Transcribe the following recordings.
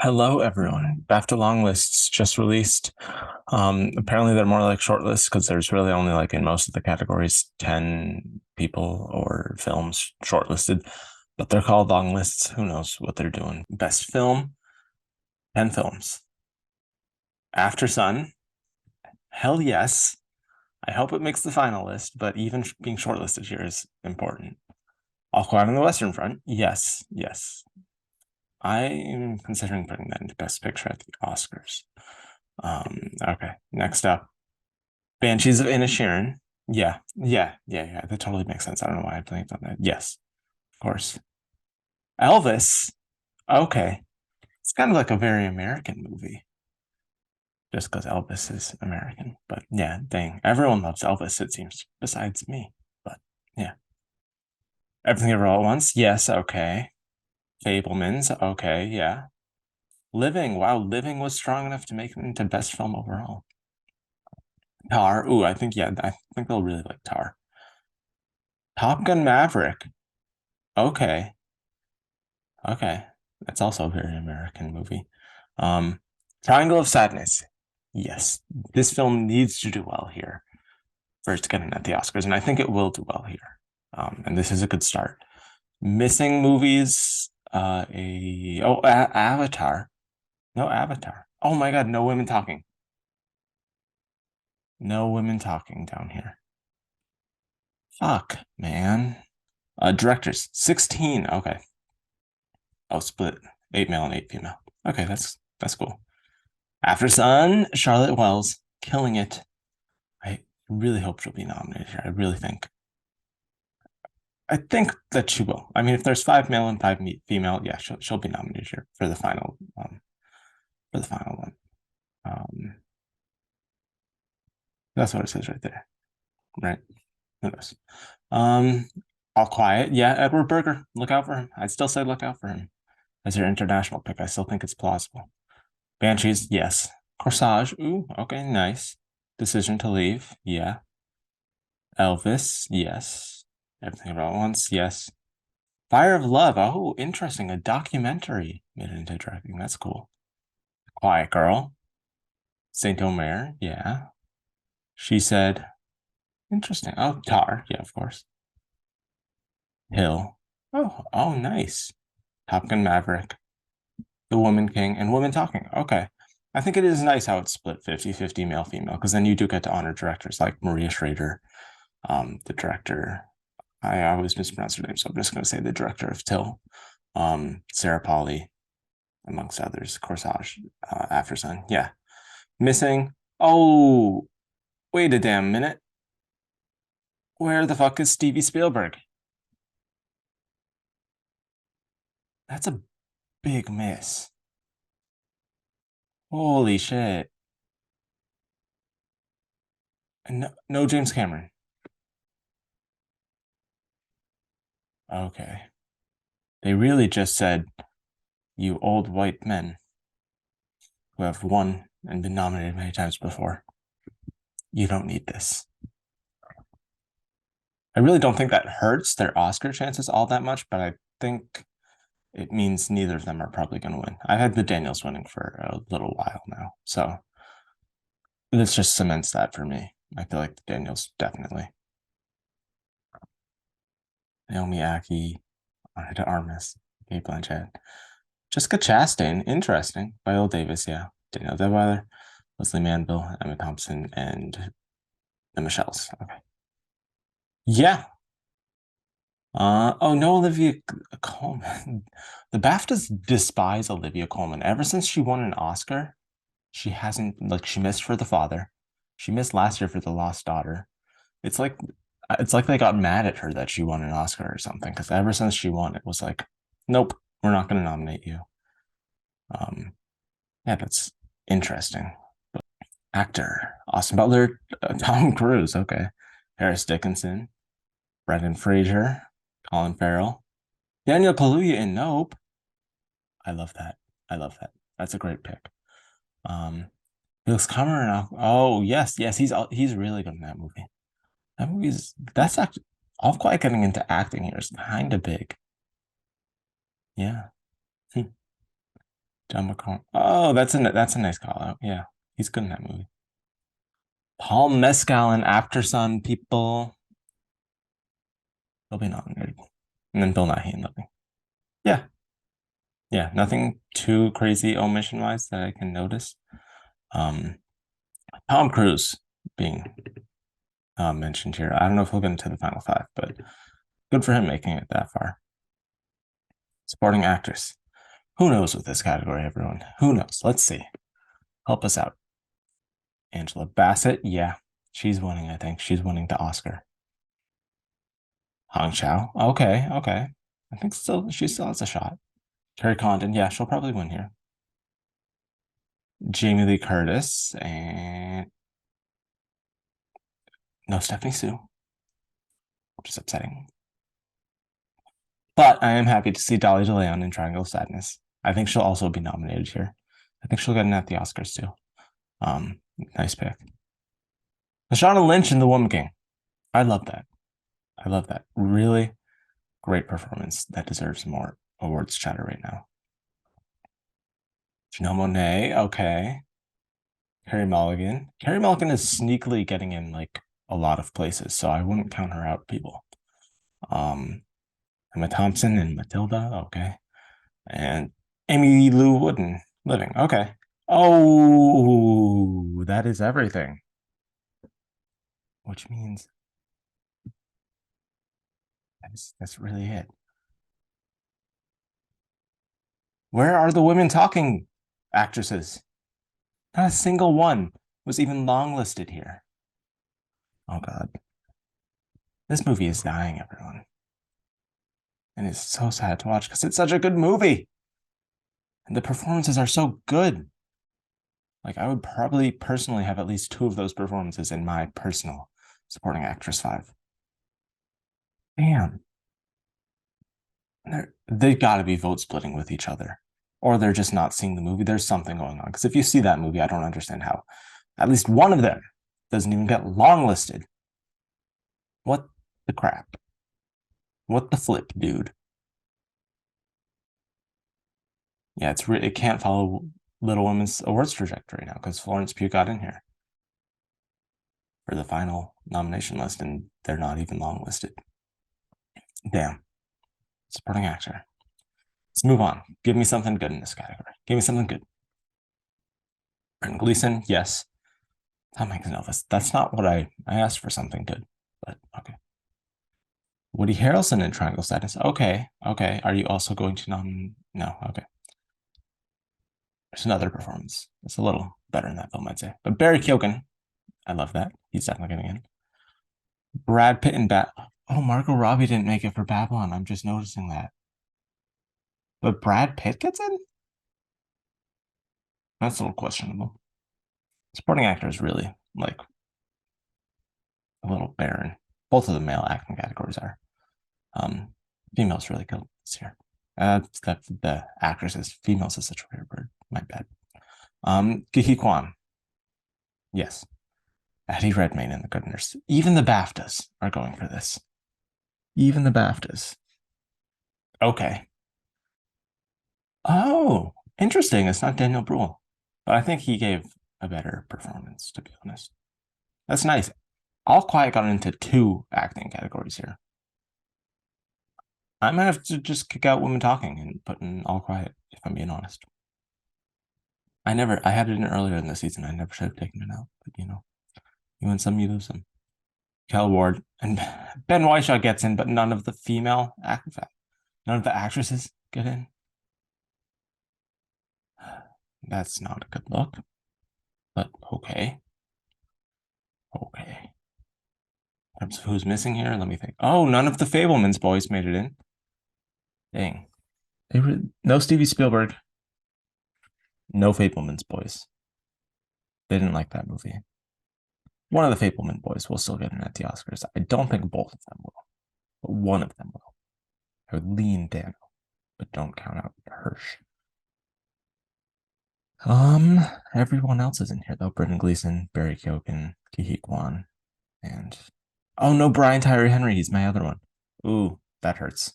Hello, everyone. BAFTA Longlists just released. Apparently, they're more like shortlists because there's really only like in most of the categories 10 people or films shortlisted, but they're called longlists. Who knows what they're doing? Best film, 10 films. After Sun, hell yes. I hope it makes the final list, but even being shortlisted here is important. All Quiet on the Western Front, yes, yes. I am considering putting that into Best Picture at the Oscars. Okay, next up, Banshees of Inisherin. Yeah. That totally makes sense. I don't know why I blanked on that. Yes, of course. Elvis. Okay, it's kind of like a very American movie, just because Elvis is American. But yeah, dang, everyone loves Elvis. It seems, besides me. But yeah, Everything Ever All at Once. Yes, okay. Fablemans. Okay, yeah. Living. Wow, Living was strong enough to make it into best film overall. Tar. Ooh, I think they'll really like Tar. Top Gun Maverick. Okay. Okay. That's also a very American movie. Um, Triangle of Sadness. Yes. This film needs to do well here for it to get in at the Oscars, and I think it will do well here. And this is a good start. Missing movies. Avatar. No Avatar. Oh my God, no women talking. No women talking down here. Fuck, man. Directors, 16. Okay. Oh, split. 8 male and 8 female. Okay, that's cool. After Sun, Charlotte Wells, killing it. I really hope she'll be nominated here. I really think. I think that she will. I mean, if there's 5 male and 5 female, yeah, she'll be nominated here for the final one. Um, that's what it says right there, right? Who knows? Um, All Quiet, yeah, Edward Berger. Look out for him. I'd still say look out for him as your international pick. I still think it's plausible. Banshees, yes. Corsage, ooh, okay, nice. Decision to Leave, yeah. Elvis, yes. Everything About Once, yes. Fire of Love, oh, interesting. A documentary made it into directing. That's cool. Quiet Girl, Saint Omer, yeah. She Said, interesting. Oh, Tar, yeah, of course. Hill, oh, nice. Top Gun Maverick, The Woman King, and Women Talking. Okay. I think it is nice how it's split 50-50 male female, because then you do get to honor directors like Maria Schrader, the director. I always mispronounce her name, so I'm just going to say the director of Till, Sarah Polly, amongst others. Corsage, After Sun. Yeah. Missing. Oh, wait a damn minute. Where the fuck is Stevie Spielberg? That's a big miss. Holy shit. And no James Cameron. Okay. They really just said, you old white men who have won and been nominated many times before, you don't need this. I really don't think that hurts their Oscar chances all that much, but I think it means neither of them are probably going to win. I've had the Daniels winning for a little while now, so this just cements that for me. I feel like the Daniels definitely. Naomi Ackie, Ana de Armas, Kate Blanchett, Jessica Chastain, interesting. Viola Davis, yeah. Daniel Deadweiler, Leslie Manville, Emma Thompson, and the Michelles. Okay. Yeah. Oh no, Olivia Colman. The BAFTAs despise Olivia Colman. Ever since she won an Oscar, she hasn't like she missed for The Father. She missed last year for The Lost Daughter. It's like it's like they got mad at her that she won an Oscar or something. Because ever since she won, it was like, nope, we're not going to nominate you. Um, yeah, that's interesting. Actor Austin Butler, Tom Cruise. Okay, Harris Dickinson, Brendan Fraser, Colin Farrell, Daniel Kaluuya in Nope. I love that. I love that. That's a great pick. Um, Felix Cameron. Oh yes, he's really good in that movie. That movie's that's actually all quite getting into acting here is kind of big. Yeah. Hmm. John McCall. Oh, that's a nice call out. Yeah, he's good in that movie. Paul Mescal and After Sun people. They'll be nominated. And then Bill Nighy and Living. Yeah. Yeah. Nothing too crazy omission wise that I can notice. Um, Tom Cruise being mentioned here. I don't know if we'll get into the final five, but good for him making it that far. Supporting actress. Who knows with this category, everyone? Who knows? Let's see. Help us out. Angela Bassett. Yeah, she's winning, I think. She's winning the Oscar. Hong Chow. Okay, okay. I think she still has a shot. Carrie Condon. Yeah, she'll probably win here. Jamie Lee Curtis and no Stephanie Sue, which is upsetting. But I am happy to see Dolly DeLeon in Triangle of Sadness. I think she'll also be nominated here. I think she'll get in at the Oscars too. Nice pick. Lashana Lynch in The Woman King. I love that. I love that. Really great performance that deserves more awards chatter right now. Janelle Monáe, okay. Carey Mulligan. Carey Mulligan is sneakily getting in like a lot of places, so I wouldn't count her out, people. Emma Thompson and Matilda, okay. And Amy Lou Wooden, Living, okay. Oh, that is everything. Which means that's really it. Where are the women talking actresses? Not a single one was even longlisted here. Oh God. This movie is dying, everyone. And it's so sad to watch because it's such a good movie. And the performances are so good. Like, I would probably personally have at least two of those performances in my personal supporting actress five. Damn. They've got to be vote splitting with each other. Or they're just not seeing the movie. There's something going on. Because if you see that movie, I don't understand how at least one of them doesn't even get longlisted. What the crap? What the flip, dude? Yeah, it can't follow Little Women's awards trajectory now because Florence Pugh got in here for the final nomination list, and they're not even longlisted. Damn. Supporting actor. Let's move on. Give me something good in this category. Give me something good. Brendan Gleeson, yes. Tom Hanks and Elvis. That's not what I asked for something good, but okay. Woody Harrelson in Triangle Sadness. Okay, okay. Are you also going to nominate? No, okay. There's another performance. It's a little better in that film, I'd say. But Barry Keoghan, I love that. He's definitely getting in. Brad Pitt and Oh, Margot Robbie didn't make it for Babylon. I'm just noticing that. But Brad Pitt gets in? That's a little questionable. Supporting actor is really like a little barren. Both of the male acting categories are. Females really good this year. The actresses. Females is such a rare bird. My bad. Ki Hee Kwan. Yes. Eddie Redmayne and the Good Nurse. Even the BAFTAs are going for this. Even the BAFTAs. Okay. Oh, interesting. It's not Daniel Bruhl. But I think he gave a better performance, to be honest. That's nice. All Quiet got into two acting categories here. I might have to just kick out Women Talking and put in All Quiet, if I'm being honest. I had it in earlier in the season. I never should have taken it out. But, you win some, you lose some. Kel Ward and Ben Whishaw gets in, but none of the none of the actresses get in. That's not a good look, but okay. Okay. In terms of who's missing here, let me think. Oh, none of the Fablemans boys made it in. Dang. No Stevie Spielberg. No Fablemans boys. They didn't like that movie. One of the Fableman boys will still get in at the Oscars. I don't think both of them will, but one of them will. I would lean Dano, but don't count out Hirsch. Everyone else is in here though. Brendan Gleeson, Barry Keoghan, Ki Hee Kwan, and oh no, Brian Tyree Henry. He's my other one. Ooh, that hurts.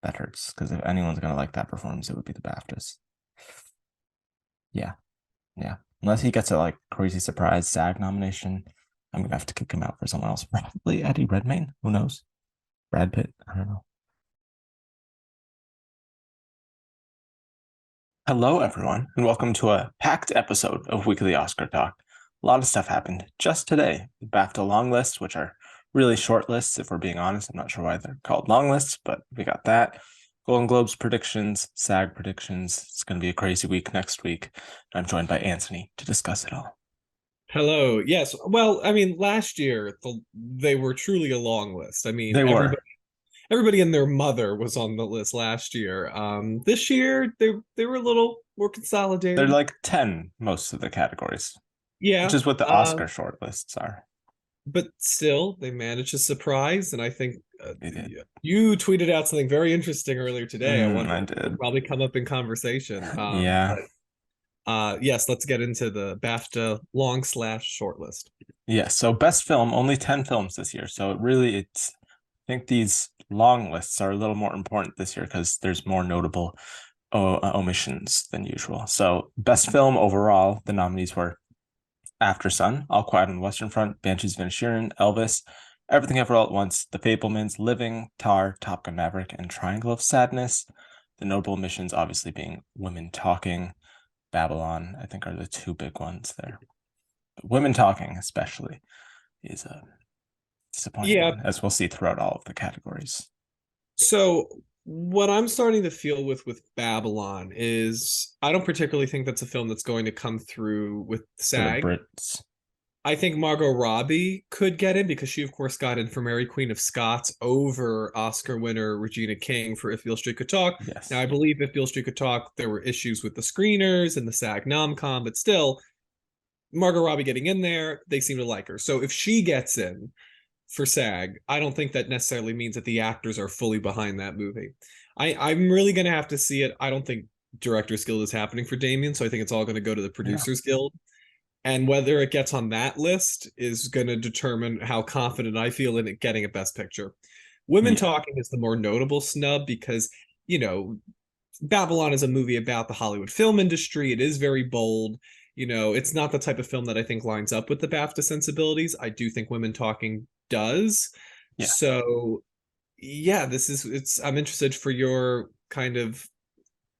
That hurts because if anyone's gonna like that performance, it would be the BAFTAs. Yeah, yeah. Unless he gets a like crazy surprise SAG nomination, I'm gonna have to kick him out for someone else. Probably Eddie Redmayne. Who knows? Brad Pitt. I don't know. Hello, everyone, and welcome to a packed episode of Weekly Oscar Talk. A lot of stuff happened just today. The BAFTA long lists, which are really short lists, if we're being honest. I'm not sure why they're called long lists, but we got that. Golden Globes predictions, SAG predictions. It's going to be a crazy week next week. I'm joined by Anthony to discuss it all. Hello. Yes. Well, I mean, last year they were truly a long list. I mean, They were. everybody and their mother was on the list last year. This year they were a little more They're consolidated. like 10, most of the categories, which Yeah. is what the Oscar short lists are. But still, they managed to surprise, and I think They did. you tweeted out something very interesting earlier today. I wonder I if it'll did. probably come up in conversation. Yeah. But yes, let's get into the BAFTA long/short list. Yeah, so best film, only 10 films this year. So I think these long lists are a little more important this year because there's more notable omissions than usual. So best film overall, the nominees were After Sun, All Quiet on the Western Front, Banshees of Inisherin, Elvis, Everything Ever All at Once, The Fablemans, Living, Tar, Top Gun Maverick, and Triangle of Sadness. The notable omissions obviously being Women Talking, Babylon, I think are the two big ones there. But Women Talking especially is a disappointing Yeah, one, as we'll see throughout all of the categories so what I'm starting to feel with Babylon is I don't particularly think that's a film that's going to come through with for the SAG. Brits. I think Margot Robbie could get in because she, of course, got in for Mary Queen of Scots over Oscar winner Regina King for If Beale Street Could Talk. Now, Yes. I believe If Beale Street Could Talk, there were issues with the screeners and the SAG nom-com, but still, Margot Robbie getting in there, they seem to like her. So if she gets in, for SAG, I don't think that necessarily means that the actors are fully behind that movie. I'm really going to have to see it. I don't think Directors Guild is happening for Damien, so I think it's all going to go to the Yeah. Producers Guild. And whether it gets on that list is going to determine how confident I feel in it getting a Best Picture. Women Yeah. Talking is the more notable snub because, you know, Babylon is a movie about the Hollywood film industry. It is very bold. It's not the type of film that I think lines up with the BAFTA sensibilities. I do think Women Talking does. Yeah. So, yeah, I'm interested for your kind of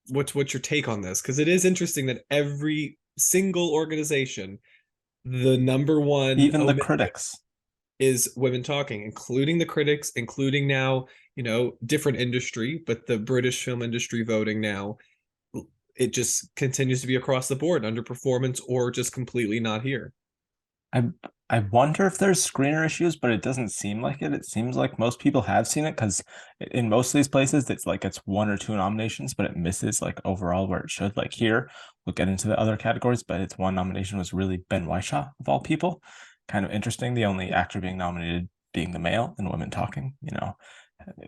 what's your take on this because it is interesting that every single organization, the number one Even the omit critics. is Women Talking, including the critics, including now, different industry, but the British film industry voting now, it just continues to be across the board, underperformance or just completely not here. I I wonder if there's screener issues, but it doesn't seem like it. It seems like most people have seen it because in most of these places, it's one or two nominations, but it misses like overall where it should. Like here, we'll get into the other categories, but its one nomination was really Ben Whishaw of all people. Kind of interesting. The only actor being nominated being the male and Women Talking. He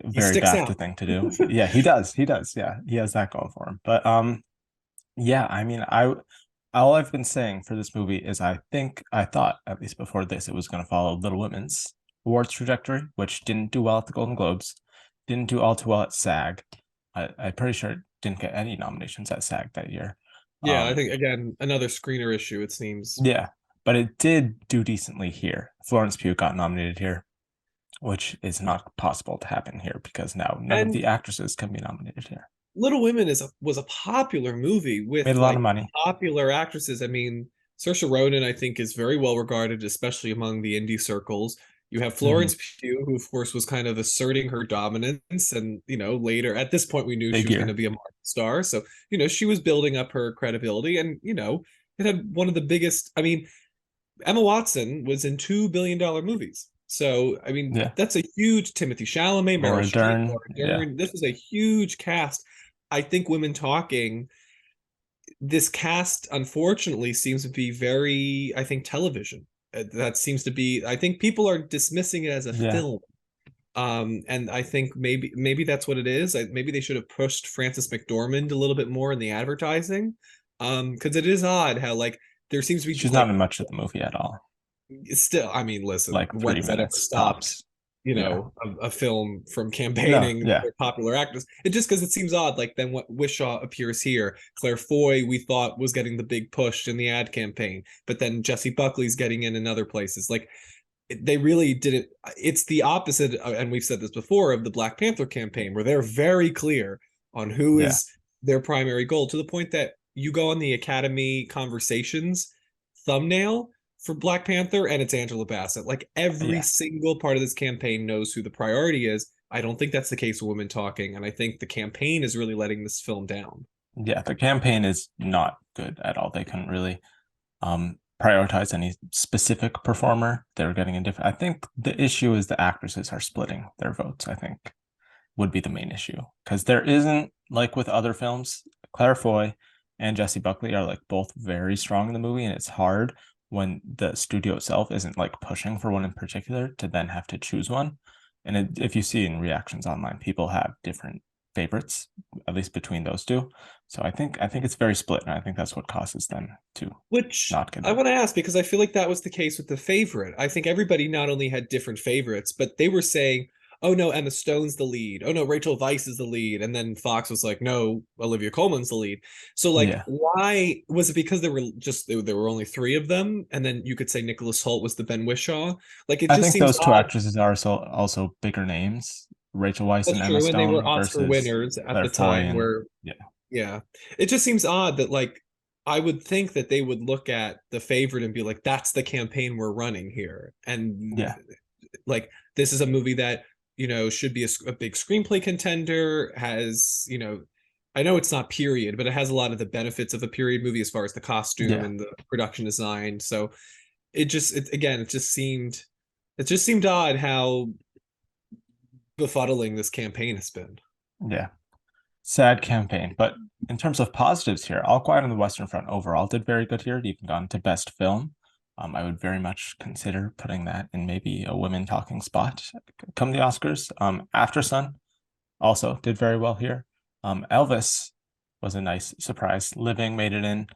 Very sticks BAFTA out. thing to do. Yeah, he does. He does. Yeah, he has that going for him. But yeah, I mean, I all I've been saying for this movie is I thought, at least before this, it was going to follow Little Women's awards trajectory, which didn't do well at the Golden Globes, didn't do all too well at SAG. I'm pretty sure it didn't get any nominations at SAG that year. Yeah, I Um, think again another screener issue. It seems. yeah, but it did do decently here. Florence Pugh got nominated here, which is not possible to happen here because now none of And the actresses can be nominated here. Little Women was a popular movie Made with a lot of like money. popular actresses. I mean, Saoirse Ronan, I think, is very well regarded, especially among the indie circles. You have Mhm. Florence Pugh, who of course was kind of asserting her dominance, and later at this point we knew she Big was going to year. be a Marvel star. So she was building up her credibility, and it had one of the biggest. I mean, Emma Watson was in $2 billion movies. So, I mean, Yeah. that's a huge Timothy Chalamet, Meryl Laura Streep, Dern. Laura Yeah. Dern. This was a huge cast. I think Women Talking, this cast, unfortunately, seems to be very, I think, television. That seems to be, I think people are dismissing it as a Yeah. film. And I think maybe that's what it is. Maybe they should have pushed Frances McDormand a little bit more in the advertising. Because it is odd how like there seems to be She's not like in much of the movie at all. still, I mean, listen, Like when three has that ever minutes stopped? tops. Yeah. a film from No, campaigning yeah. for popular actors. It just because it seems odd. Like then what Wishaw appears here, Claire Foy we thought was getting the big push in the ad campaign, but then Jesse Buckley's getting in other places. Like they really didn't. It's the opposite, and we've said this before, of the Black Panther campaign, where they're very clear on who Yeah. is their primary goal, to the point that you go on the Academy Conversations thumbnail for Black Panther and it's Angela Bassett. Like every Yeah. single part of this campaign knows who the priority is. I don't think that's the case with Women Talking, and I think the campaign is really letting this film down. Yeah. The campaign is not good at all. They couldn't really prioritize any specific performer. They were getting a different. I think the issue is the actresses are splitting their votes, I think would be the main issue. Because there isn't, like with other films, Claire Foy and Jesse Buckley are like both very strong in the movie, and it's hard when the studio itself isn't like pushing for one in particular to then have to choose one. And if you see in reactions online, people have different favorites, at least between those two. So I think it's very split, and I think that's what causes them to Which not get I in. want to ask, because I feel like that was the case with the favorite. I think everybody not only had different favorites, but they were saying, "Oh no, Emma Stone's the lead. Oh no, Rachel Weisz is the lead." And then Fox was like, "No, Olivia Colman's the lead." So like, Yeah. why was it? Because there were only three of them, and then you could say Nicholas Hoult was the Ben Whishaw. Like it I just think seems those two odd. actresses are also bigger names, Rachel Weisz That's and Emma true, and they were Stone Oscar versus winners at Claire the Foy time. and Where yeah, yeah, it just seems odd that like I would think that they would look at the favorite and be like, "That's the campaign we're running here," and yeah, like this is a movie that should be a big screenplay contender. Has I know it's not period, but it has a lot of the benefits of a period movie as far as the costume yeah, and the production design. So again, it just seemed odd how befuddling this campaign has been. yeah. Sad campaign, but in terms of positives here, All Quiet on the Western Front overall did very good here. It even got into best film. I would very much consider putting that in maybe a women talking spot come the Oscars. After Sun also did very well here. Elvis was a nice surprise. Living made it in.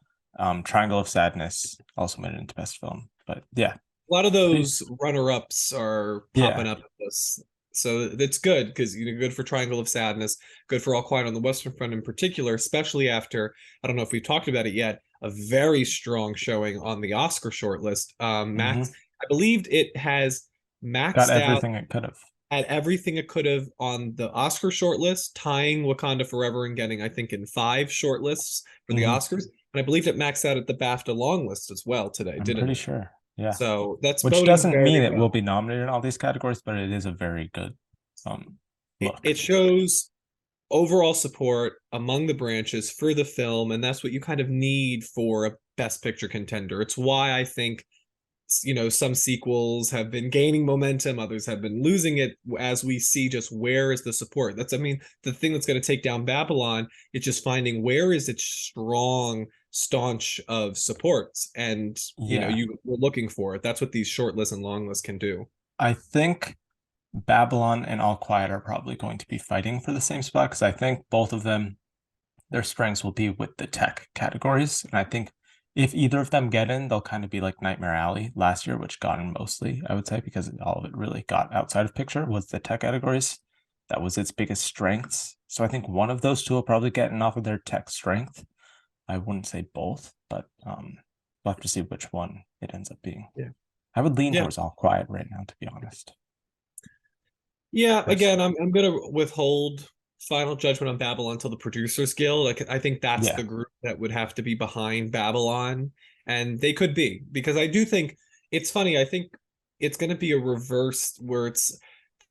Triangle of Sadness also made it into best film. But yeah, A lot of pretty, those runner-ups are yeah. popping up at this. So that's good because good for Triangle of Sadness, good for All Quiet on the Western Front in particular, especially after I don't know if we've talked about it yet, a very strong showing on the Oscar shortlist. Max, Hmm. I believed it has Got maxed out everything it could have. at everything it could have on the Oscar shortlist, tying Wakanda Forever and getting, I think, in five shortlists for the Hmm. Oscars. And I believe it maxed out at the BAFTA long list as well today, I'm didn't pretty it? sure. Yeah. So that's Which boding doesn't mean very it will well. be nominated in all these categories, but it is a very good look. It shows overall support among the branches for the film, and that's what you kind of need for a Best Picture contender. It's why I think some sequels have been gaining momentum, others have been losing it as we see just where is the support. That's, I mean, the thing that's going to take down Babylon is just finding where is its strong staunch of supports, and Yeah. we're looking for it. That's what these short lists and long lists can do. I think Babylon and All Quiet are probably going to be fighting for the same spot because I think both of them, their strengths will be with the tech categories. And I think if either of them get in, they'll kind of be like Nightmare Alley last year, which got in mostly, I would say, because all of it really got outside of picture was the tech categories. That was its biggest strengths. So I think one of those two will probably get in off of their tech strength. I wouldn't say both, but we'll have to see which one it ends up being. Yeah. I would lean Yeah. towards All Quiet right now, to be honest. Yeah, again, Personally. I'm gonna withhold final judgment on Babylon until the Producers Guild. Like I think that's the Yeah. group that would have to be behind Babylon, and they could be because I do think it's funny. I think it's gonna be a reverse where it's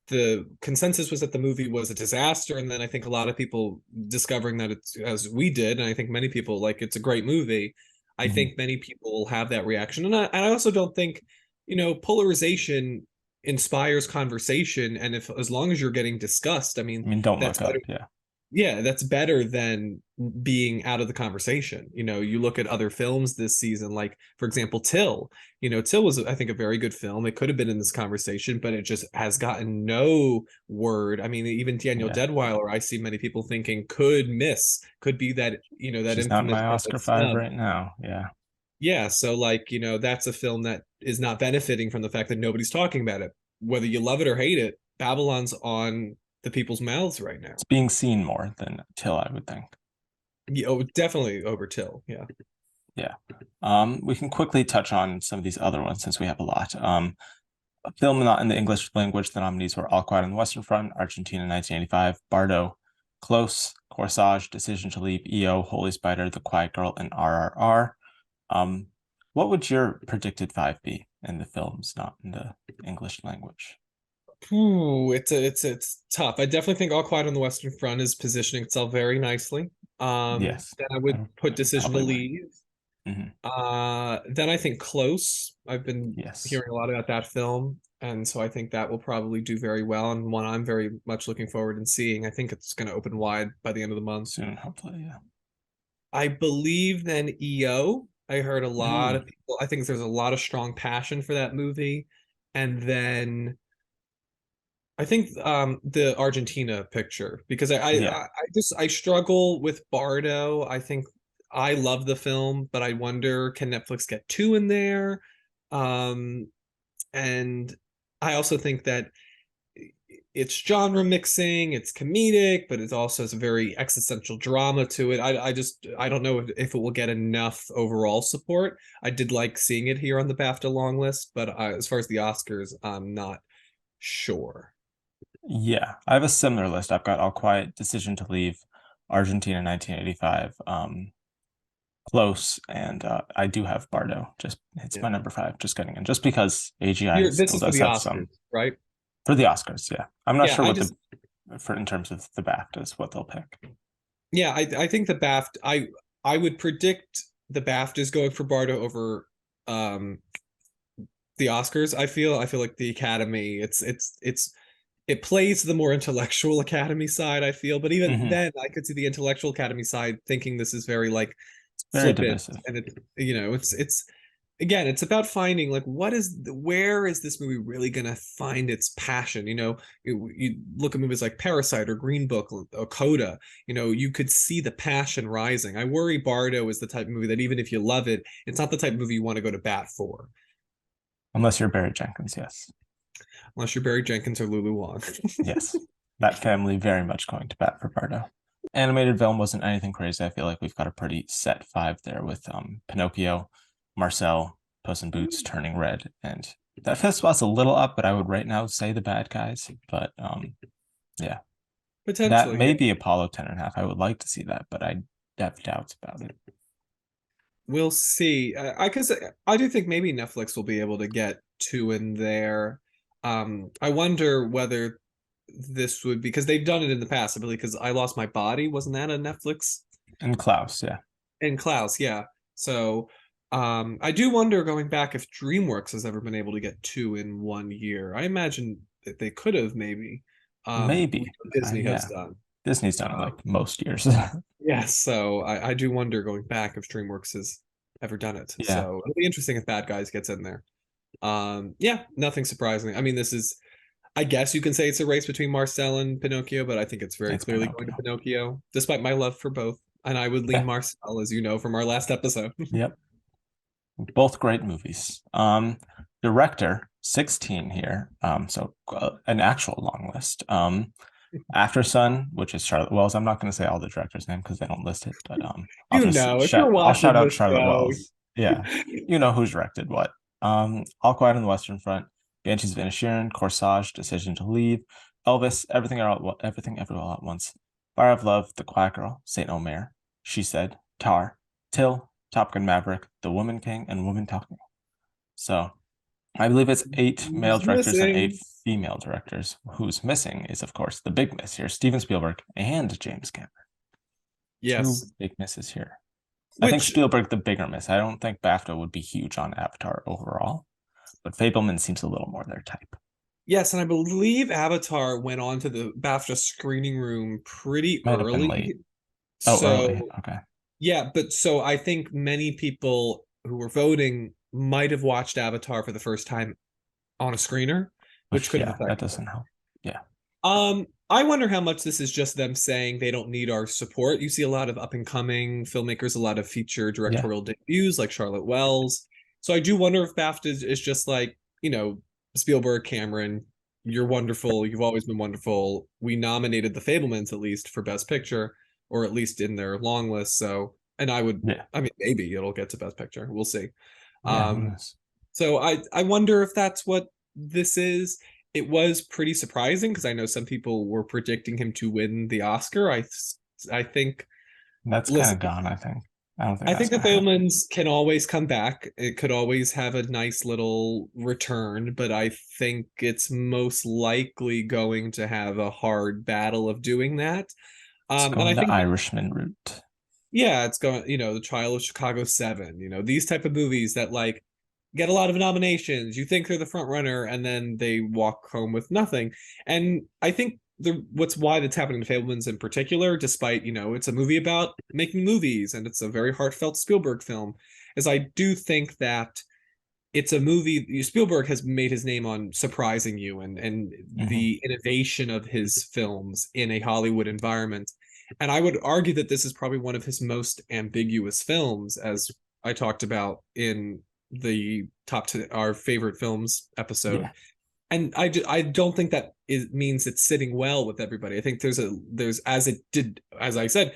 the consensus was that the movie was a disaster, and then I think a lot of people discovering that it's as we did, and I think many people like it's a great movie. I Mhm. think many people will have that reaction, and I also don't think polarization inspires conversation, and if as long as you're getting discussed, I I mean mean, don't that's look better. up. Yeah. Yeah, that's better than being out of the conversation. You look at other films this season, like for example, Till. Till was, I think, a very good film. It could have been in this conversation, but it just has gotten no word. I mean, even Daniel Yeah. Deadweiler, I see many people thinking could be that, that She's not infamous my red Oscar five snub. right now. Yeah. Yeah, so like, that's a film that is not benefiting from the fact that nobody's talking about it. Whether you love it or hate it, Babylon's on the people's mouths right now. It's being seen more than Till, I would think. Yeah, oh, definitely over Till. Yeah. Yeah. We can quickly touch on some of these other ones since we have a lot. A film not in the English language, the nominees were All Quiet on the Western Front, Argentina 1985, Bardo, Close, Corsage, Decision to Leave, EO, Holy Spider, The Quiet Girl, and RRR. Um, what would your predicted five be in the films not in the English language? Ooh, it's tough. I definitely think All Quiet on the Western Front is positioning itself very nicely. Yes, Then I would that'll put Decision to probably win. Leave. Hmm. Then I think Close. I've been Yes, hearing a lot about that film, and so I think that will probably do very well, and one I'm very much looking forward and seeing. I think it's going to open wide by the end of the month. soon, hopefully, yeah. I believe then EO. I heard a lot Mm, of people. I think there's a lot of strong passion for that movie, and then I think the Argentina picture because yeah, I struggle with Bardo. I think I love the film, but I wonder can Netflix get two in there? Um, and I also think that it's genre mixing, it's comedic, but it also has a very existential drama to it. I don't know if it will get enough overall support. I did like seeing it here on the BAFTA long list, but as far as the Oscars, I'm not sure. yeah. I have a similar list. I've got All Quiet, Decision to Leave, Argentina 1985, Close, and I do have Bardo. Just it's Yeah. my number five. Just getting in, just because AGI This still is for does the have Oscars, some right? for the Oscars. Yeah, I'm not Yeah, sure I what just the for in terms of the BAFTAs what they'll pick. yeah, I think the BAFTA I would predict the BAFTA is going for Bardo over um the Oscars. I feel like the Academy it plays the more intellectual Academy side, I feel, but even Hmm. then I could see the intellectual Academy side thinking this is very like Very flippant divisive. and it's again, it's about finding like where is this movie really gonna find its passion? You look at movies like Parasite or Green Book or Coda. You could see the passion rising. I worry Bardo is the type of movie that even if you love it, it's not the type of movie you want to go to bat for, Unless you're Barry Jenkins, yes. unless you're Barry Jenkins or Lulu Wang. Yes. That family very much going to bat for Bardo. Animated film wasn't anything crazy. I feel like we've got a pretty set five there with Pinocchio, Marcel, Puss in Boots, Turning Red, and that fifth spot's a little up, but I would right now say the bad guys. But yeah, that Potentially, may yeah. be Apollo 10 and a half. I would like to see that, but I have doubts about it. We'll see. I do think maybe Netflix will be able to get two in there. I wonder whether this would because they've done it in the past. I believe because I Lost My Body wasn't that a Netflix And Klaus, yeah. and Klaus, yeah. So I do wonder going back if DreamWorks has ever been able to get two in 1 year. I imagine that they could have maybe. Maybe. Disney has Yeah. done. Disney's done it Um, like most years. yes, so I do wonder going back if DreamWorks has ever done it. Yeah. So it'll be interesting if Bad Guys gets in there. Yeah, nothing surprising. I mean, I guess you can say it's a race between Marcel and Pinocchio, but I think it's very It's clearly going to Pinocchio. Pinocchio, despite my love for both. And I would lean Yeah. Marcel, as you know from our last episode. Yep. Both great movies. Director 16 here. An actual long list. After Sun, which is Charlotte Wells. I'm not going to say all the directors' name because they don't list it, but If you're I'll shout watching out this Charlotte show, Wells. Yeah, you know who's directed what. All Quiet on the Western Front, Banshees of Inisherin, Corsage, Decision to Leave, Elvis, Everything Everywhere All at Once, Fire of Love, The Quiet Girl, Saint Omer, She Said, Tar, Till, Top Gun Maverick, The Woman King, and Woman Talking. So I believe it's eight male who's directors and eight missing? female directors. Who's missing is, of course, the big miss here, Steven Spielberg and James Cameron. Two Yes. big misses here. I think Which, Spielberg the bigger miss. I don't think BAFTA would be huge on Avatar overall, but Fableman seems a little more their type. yes, and I believe Avatar went on to the BAFTA screening room pretty Might have been late. early. Oh, early. So Okay. yeah, but so I think many people who were voting might have watched Avatar for the first time on a screener, which Which, could have yeah, that affected it. doesn't help. Yeah. I wonder how much this is just them saying they don't need our support. You see a lot of up and coming filmmakers, a lot of feature Yeah. directorial debuts like Charlotte Wells. So I do wonder if BAFTA is just like, Spielberg, Cameron, you're wonderful. You've always been wonderful. We nominated The Fablemans at least for Best Picture, or at least in their long list. So, and Yeah. I mean, maybe it'll get to Best Picture. We'll see. Yeah. Who Um, knows? so I wonder if that's what this is. It was pretty surprising because I know some people were predicting him to win the Oscar. I think, That's kind listen, of gone, I think. I don't think I that's think the going to happen. Fablemans can always come back. It could always have a nice little return, but I think it's most likely going to have a hard battle of doing that. It's And I going the think, Irishman route. yeah, it's going, the Trial of Chicago 7, these type of movies that like get a lot of nominations. You think they're the front runner, and then they walk home with nothing. And I think why that's happening to Fablemans in particular, despite it's a movie about making movies and it's a very heartfelt Spielberg film, is I do think that it's a movie. Spielberg has made his name on surprising you and Hmm. the innovation of his films in a Hollywood environment. And I would argue that this is probably one of his most ambiguous films, as I talked about in the our favorite films episode. Yeah. And I don't think that means it's sitting well with everybody. I think there's as I said,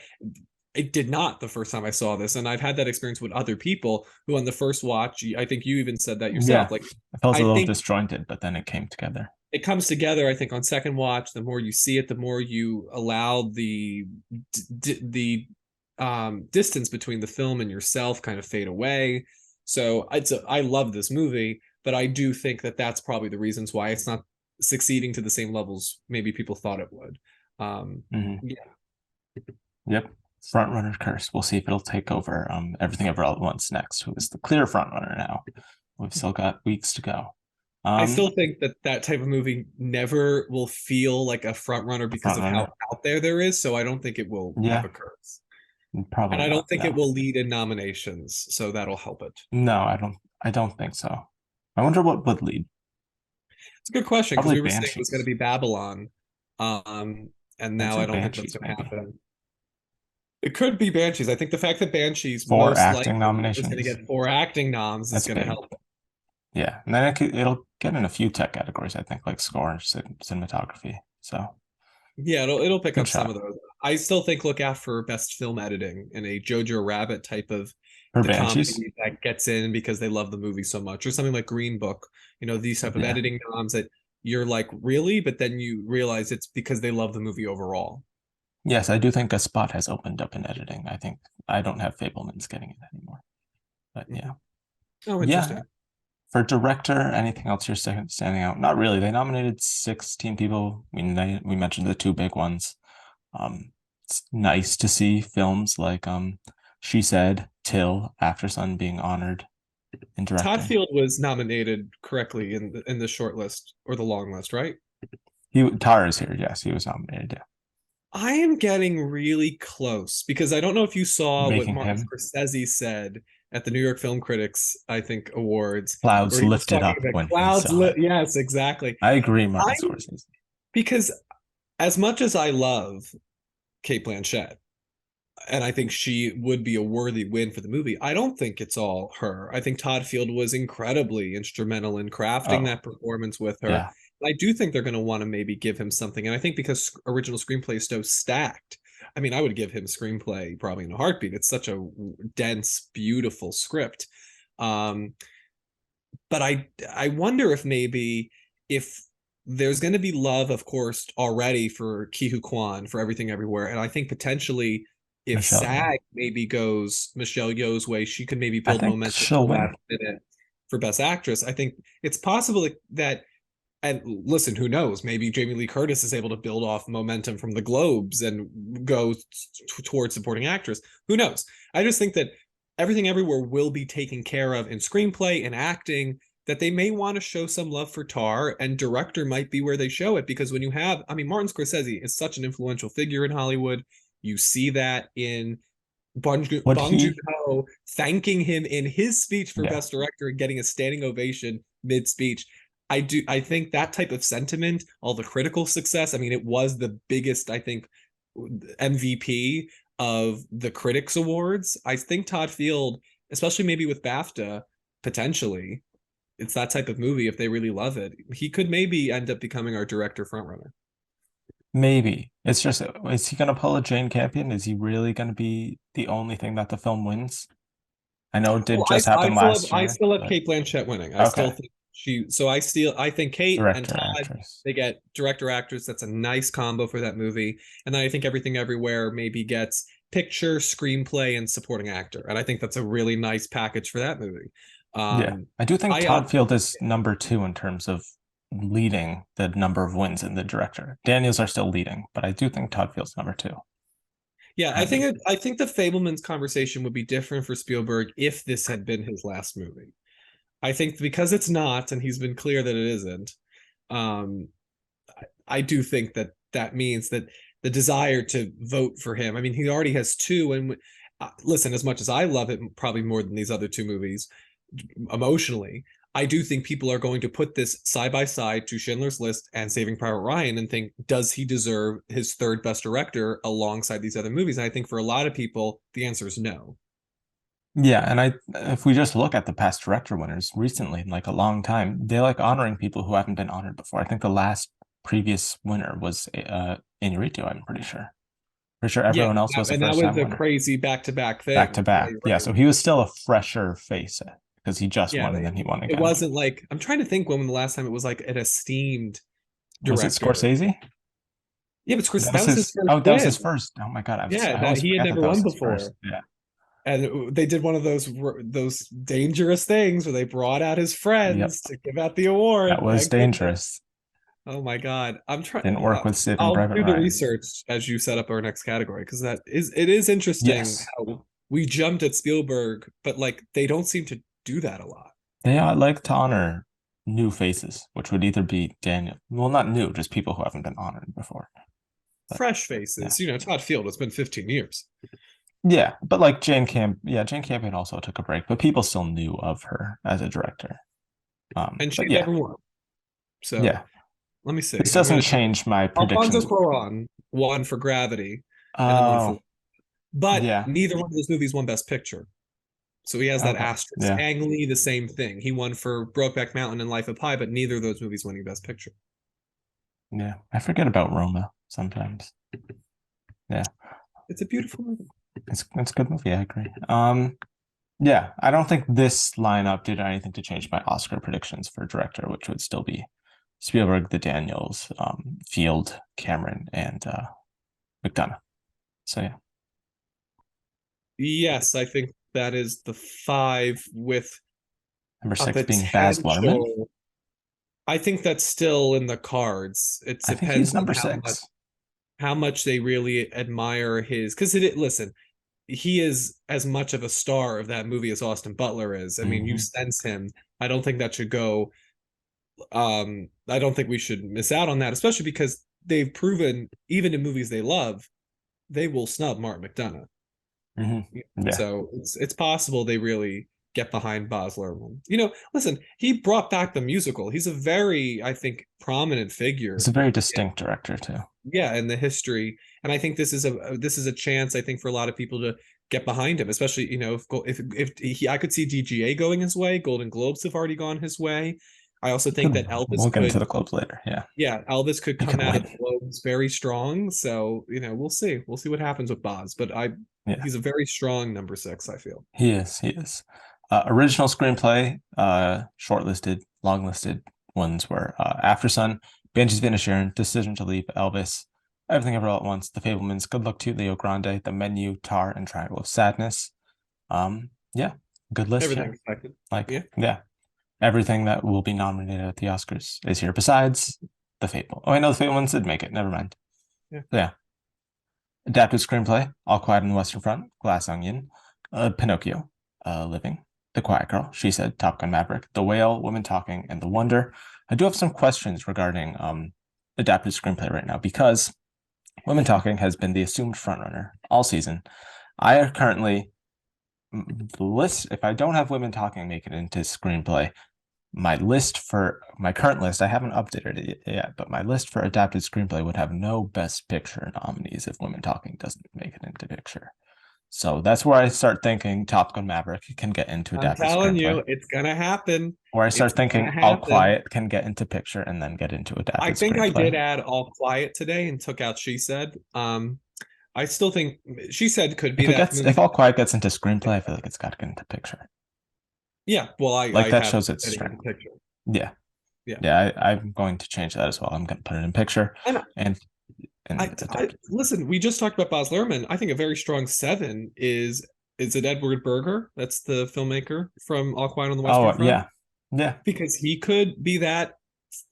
it did not the first time I saw this, and I've had that experience with other people who on the first watch, I think you even said that yourself. Yeah. Like, It felt I a little think disjointed, but then it came together. it comes together. I think on second watch, the more you see it, the more you allow the distance between the film and yourself kind of fade away. So I love this movie, but I do think that that's probably the reasons why it's not succeeding to the same levels maybe people thought it would. Hmm. Yeah, Yep. Front runner curse. We'll see if it'll take over Everything Ever All at Once next, who is the clear front runner now. We've still got weeks to go. I still Um, think that that type of movie never will feel like a front runner because front of how runner. out there is. So I don't think it will have Yeah, a curse. And probably I don't not. think it No. will lead in nominations, so that'll help it. No, I don't think so. I wonder what would lead. It's a good question because Probably we were saying it was going to Banshees. be Babylon, and I'd now say I don't think that's Banshees, going to maybe. happen. It could be Banshees. I think the fact that Banshees 4 most acting likely is going to nominations. get 4 acting noms is That's going to big. help. Yeah. And then it'll get in a few tech categories, I think, like score and cinematography. So Yeah, it'll pick good up some of shot those. I still think look out for best film editing in a Jojo Rabbit type of for the Banshees. comedy that gets in because they love the movie so much, or something like Green Book. These type of Yeah. editing noms that you're like, really, but then you realize it's because they love the movie overall. Yes, I do think a spot has opened up in editing. I think I don't have Fablemans getting it anymore. But yeah. Hmm. Oh, Yeah. interesting. For director, anything else you're standing out? Not really. They nominated 16 people. I mean, we mentioned the two big ones. It's nice to see films like She Said, Till, After Sun being honored in Todd directing. Field was nominated correctly in the short list or the long list, right? Tar is here. Yes, he was nominated. Yeah. I am getting really close because I don't know if you saw what Making Martin him Scorsese said at the New York Film Critics, I think, awards, clouds where he was lifted talking up about when he clouds. saw it. Yes, exactly. I agree, I Martin Scorsese. because as much as I love Kate Blanchett, and I think she would be a worthy win for the movie, I don't think it's all her. I think Todd Field was incredibly instrumental in crafting Oh, that performance with her. yeah. I do think they're going to want to maybe give him something. And I think because original screenplay is so stacked, I mean, I would give him screenplay probably in a heartbeat. It's such a dense, beautiful script. Um, but I wonder if maybe if there's going to be love, of course, already for Ki Kwan for Everything Everywhere, and I think potentially if Michelle Yeoh. SAG maybe goes Michelle Yeoh's way, she could maybe I build think momentum to she'll the win. last minute for Best Actress. I think it's possible that, and listen, who knows? Maybe Jamie Lee Curtis is able to build off momentum from the Globes and go towards supporting actress. Who knows? I just think that Everything Everywhere will be taken care of in screenplay and acting. That they may want to show some love for Tar, and director might be where they show it because when you have, I mean, Martin Scorsese is such an influential figure in Hollywood. You see that in Would Bong Joon he? Ho thanking him in his speech for Yeah. Best Director and getting a standing ovation mid speech. I think that type of sentiment, all the critical success. I mean, it was the biggest, I think, MVP of the Critics Awards. I think Todd Field, especially maybe with BAFTA, potentially. it's that type of movie. If they really love it, he could maybe end up becoming our director frontrunner. Maybe. It's just, is he going to pull a Jane Campion? Is he really going to be the only thing that the film wins? I know it did Well, just happen last I year, still have but Kate Blanchett winning. I still okay. think she. So I think Kate and Director, Todd, actress. they get director actors. That's a nice combo for that movie. And then I think Everything Everywhere maybe gets picture, screenplay, and supporting actor. And I think that's a really nice package for that movie. Yeah. Um, I do think I Todd Field is number two in terms of leading the number of wins in the director. Daniels are still leading, but I do think Todd Field's number two Yeah, currently. I think the Fablemans conversation would be different for Spielberg if this had been his last movie. I think because it's not, and he's been clear that it isn't. Um, I do think that that means that the desire to vote for him. I mean, he already has two, and listen, as much as I love it, probably more than these other two movies, emotionally, I do think people are going to put this side by side to Schindler's List and Saving Private Ryan and think, does he deserve his third best director alongside these other movies? And I think for a lot of people, the answer is no. Yeah, and if we just look at the past director winners recently, in like a long time, they like honoring people who haven't been honored before. I think the last previous winner was Inarritu, I'm pretty sure. Pretty sure Yeah, everyone else was a and that first was time a winner. crazy back to back Back to thing. Yeah, back. you're Yeah, right. so he was still a fresher face because he just Yeah, won and then he won it again. wasn't like I'm trying to think when the last time it was like an esteemed Was it director. Scorsese? Yeah, but Chris, That that was was his his. first Oh, that was his win. first. Oh my God, Yeah, I that always he had forget that never that was won his first. before. Yeah, And they did one of those dangerous things where they brought out his yep, friends to give out the that award. was Thank goodness. dangerous. Oh my God. I'm trying Didn't work with Saving I'll Private do the Ryan. research as you set up our next category because that is it is interesting Yes, how we jumped at Spielberg, but like they don't seem to do that a lot. they like to honor new faces, which would either be Daniel. Well, not new, just people who haven't been honored before. But Fresh yeah, faces, Todd Field, it's been 15 years. yeah, but like Jane Campion also took a break, but people still knew of her as a director. And But she's yeah, never won. So yeah, let me see. this I'm doesn't gonna change my Alfonso predictions. Cuarón won for Gravity and then won for Oh, but yeah, neither one of those movies won Best Picture. So he has that okay, asterisk. yeah. Ang Lee, the same thing. He won for Brokeback Mountain and Life of Pi, but neither of those movies winning Best Picture. Yeah, I forget about Roma sometimes. Yeah, It's a beautiful movie. it's a good movie. I agree. Yeah, I don't think this lineup did anything to change my Oscar predictions for director, which would still be Spielberg, the Daniels, Field, Cameron, and McDonough. So yeah, Yes, I think that is the five with number a six being Baz Luhrmann. potential. I think that's still in the cards. It I think he's depends on number six. how much they really admire his because it listen, he is as much of a star of that movie as Austin Butler is. I mean, you Hmm. sense him. I don't think that should go I don't think we should miss out on that, especially because they've proven even in movies they love, they will snub Martin McDonough. Hmm. Yeah, So it's possible they really get behind Baz Luhrmann. Listen, he brought back the musical. He's a very, I think, prominent he's figure. a very distinct director too. Yeah, in the history, and I think this is a chance. I think for a lot of people to get behind him, especially if he, I could see DGA going his way. Golden Globes have already gone his way. I also think Good. that Elvis We'll get into could the clubs later. Yeah, yeah, Elvis could he come could out of win. the Globes very strong. So, we'll see. We'll see what happens with Boz. But Yeah. he's a very strong number six, I feel. He is. He is. Original screenplay, shortlisted, longlisted ones were After Sun, Banshees of Inisherin, Decision to Leave, Elvis, Everything Ever All at Once, The Fablemans, Good Luck to Leo Grande, The Menu, Tar, and Triangle of Sadness. Yeah, good list Everything here. expected. Like, Yeah. yeah, everything that will be nominated at the Oscars is here. Besides The Fable. Oh, I know The Fablemans did make it. Never mind. Yeah. Yeah. Adapted screenplay, All Quiet on the Western Front, Glass Onion, Pinocchio, Living, The Quiet Girl, She Said, Top Gun Maverick, The Whale, Women Talking, and The Wonder. I do have some questions regarding adapted screenplay right now because Women Talking has been the assumed frontrunner all season. I are currently the list. If I don't have Women Talking make it into screenplay, my current list, I haven't updated it yet, but my list for adapted screenplay would have no Best Picture nominees if Women Talking doesn't make it into picture. So that's where I start thinking Top Gun Maverick can get into I'm adapted telling screenplay. you, it's gonna happen. Where I It's start gonna thinking All happen. Quiet can get into picture and then get into I adapted think I did screenplay. add All Quiet today and took out She Said. I still think She Said could be that movie. If All Quiet gets into screenplay, I feel like it's got to get into picture. Yeah, well, Like I that have shows its getting into strength. picture. Yeah. Yeah, Yeah, I'm going to change that as well. I'm going to put it in picture and and I adapted. listen. We just talked about Baz Luhrmann. I think a very strong seven is it Edward Berger? That's the filmmaker from All Quiet on the Western Oh, Front, yeah. Yeah. because he could be that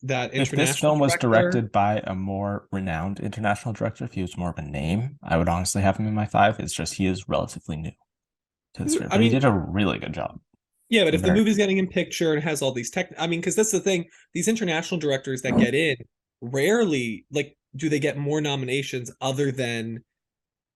If this international film was director. directed by a more renowned international director, if he was more of a name, I would honestly have him in my five. It's just he is relatively new to the script, I but he mean, did a really good job. yeah, but if the Very. movie's getting in picture and has all these tech, I mean, because that's the thing, these international directors that get in rarely like do they get more nominations other than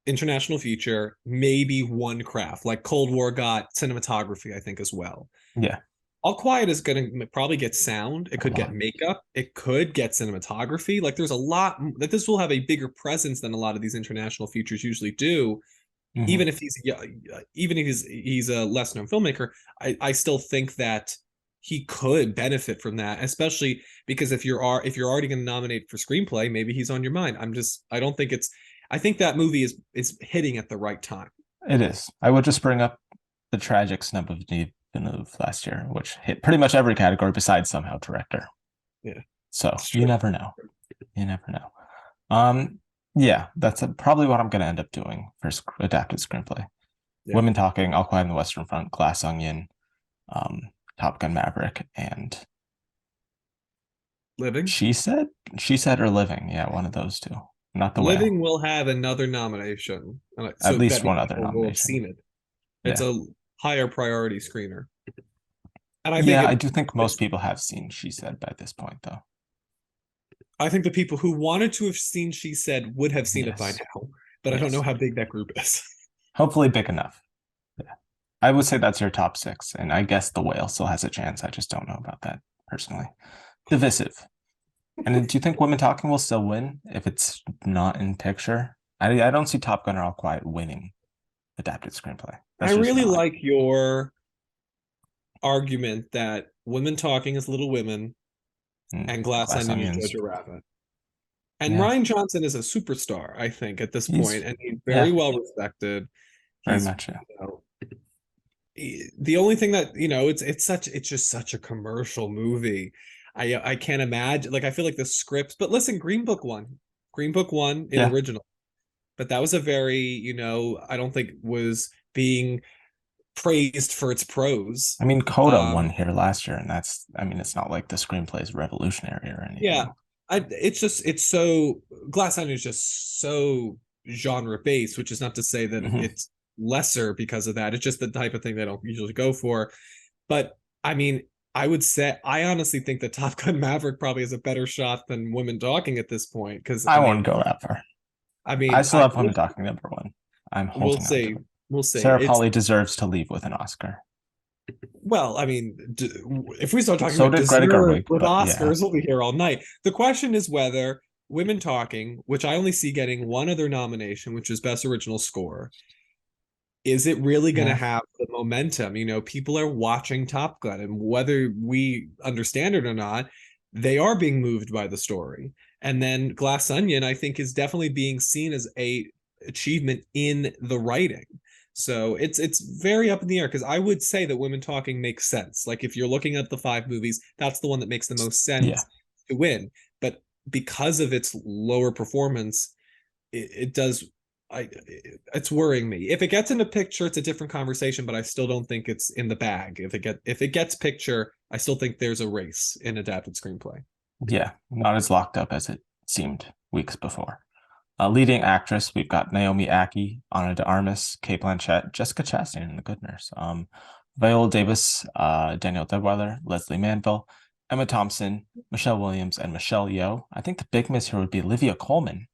international feature, maybe one craft. Like Cold War got cinematography, I think, as well. Yeah. All Quiet is going to probably get sound. It could get makeup. It could get cinematography. Like there's a lot that this will have a bigger presence than a lot of these international features usually do. Hmm. Even if he's yeah, even if he's a less known filmmaker, I still think that he could benefit from that, especially because if you're already going to nominate for screenplay, maybe he's on your mind. I don't think it's I think that movie is hitting at the right time. It is. I would just bring up the tragic snub of Denis Villeneuve last year, which hit pretty much every category besides somehow director. Yeah, So it's you true. never know. You never know. Yeah, that's probably what I'm going to end up doing for adapted screenplay. Yeah, Women Talking, All Quiet on the Western Front, Glass Onion, um, Top Gun Maverick, and Living. She Said, She Said or Living. Yeah, one of those two. Not The Whale. Living will have another nomination, At so that least means one other people will have nomination. seen it. It's Yeah. a higher priority screener, and Yeah, I do think most people have seen She Said by this point, though. I think the people who wanted to have seen She Said would have seen it by Yes. now, but I don't know Yes. how big that group is. Hopefully big enough. Yeah. I would say that's your top six, and I guess The Whale still has a chance. I just don't know about that personally. Divisive. And do you think Women Talking will still win if it's not in picture? I don't see Top Gun or All Quiet winning adapted screenplay. I That's just really not. like your argument that Women Talking is Little Women and Glass Glass Onion is Onions. Jojo Rabbit. And Yeah, Ryan Johnson is a superstar, I think, at this point, he's and he's very yeah, well respected. very He's, much. Yeah. the only thing that it's just such a commercial movie. I can't imagine, like I feel like the scripts, but listen, Green Book won in Yeah. original, but that was a very, I don't think was being praised for its prose. I mean, Coda won um here last year, and I mean, it's not like the screenplay is revolutionary or yeah, anything. it's so Glass Onion is just so genre based, which is not to say that Hmm. it's lesser because of that. It's just the type of thing they don't usually go for. But I mean, I would say I honestly think that Top Gun Maverick probably has a better shot than Women Talking at this point. Because I won't go that far. I still I have Women Talking number one. I'm we'll holding on to see, it. we'll see. Sarah It's Polley deserves to leave with an Oscar. Well, I mean, if we start talking So about did Greta deserve Gerwig, with but yeah, Oscars, we'll be here all night. The question is whether Women Talking, which I only see getting one other nomination, which is Best Original Score, is it really going to yeah, have the momentum? People are watching Top Gun, and whether we understand it or not, they are being moved by the story. And then Glass Onion, I think, is definitely being seen as a achievement in the writing. So it's very up in the air, because I would say that Women Talking makes sense. Like if you're looking at the five movies, that's the one that makes the most yeah, sense to win. But because of its lower performance, it does it's worrying me. If it gets in a picture, it's a different conversation, but I still don't think it's in the bag. If it gets picture, I still think there's a race in adapted screenplay. yeah. Not as locked up as it seemed weeks before. Leading actress, we've got Naomi Ackie, Ana de Armas, Kate Blanchett, Jessica Chastain in The Good Nurse, Viola Davis, Daniel Deadweiler, Leslie Manville, Emma Thompson, Michelle Williams, and Michelle Yeoh. I think the big miss here would be Olivia Colman,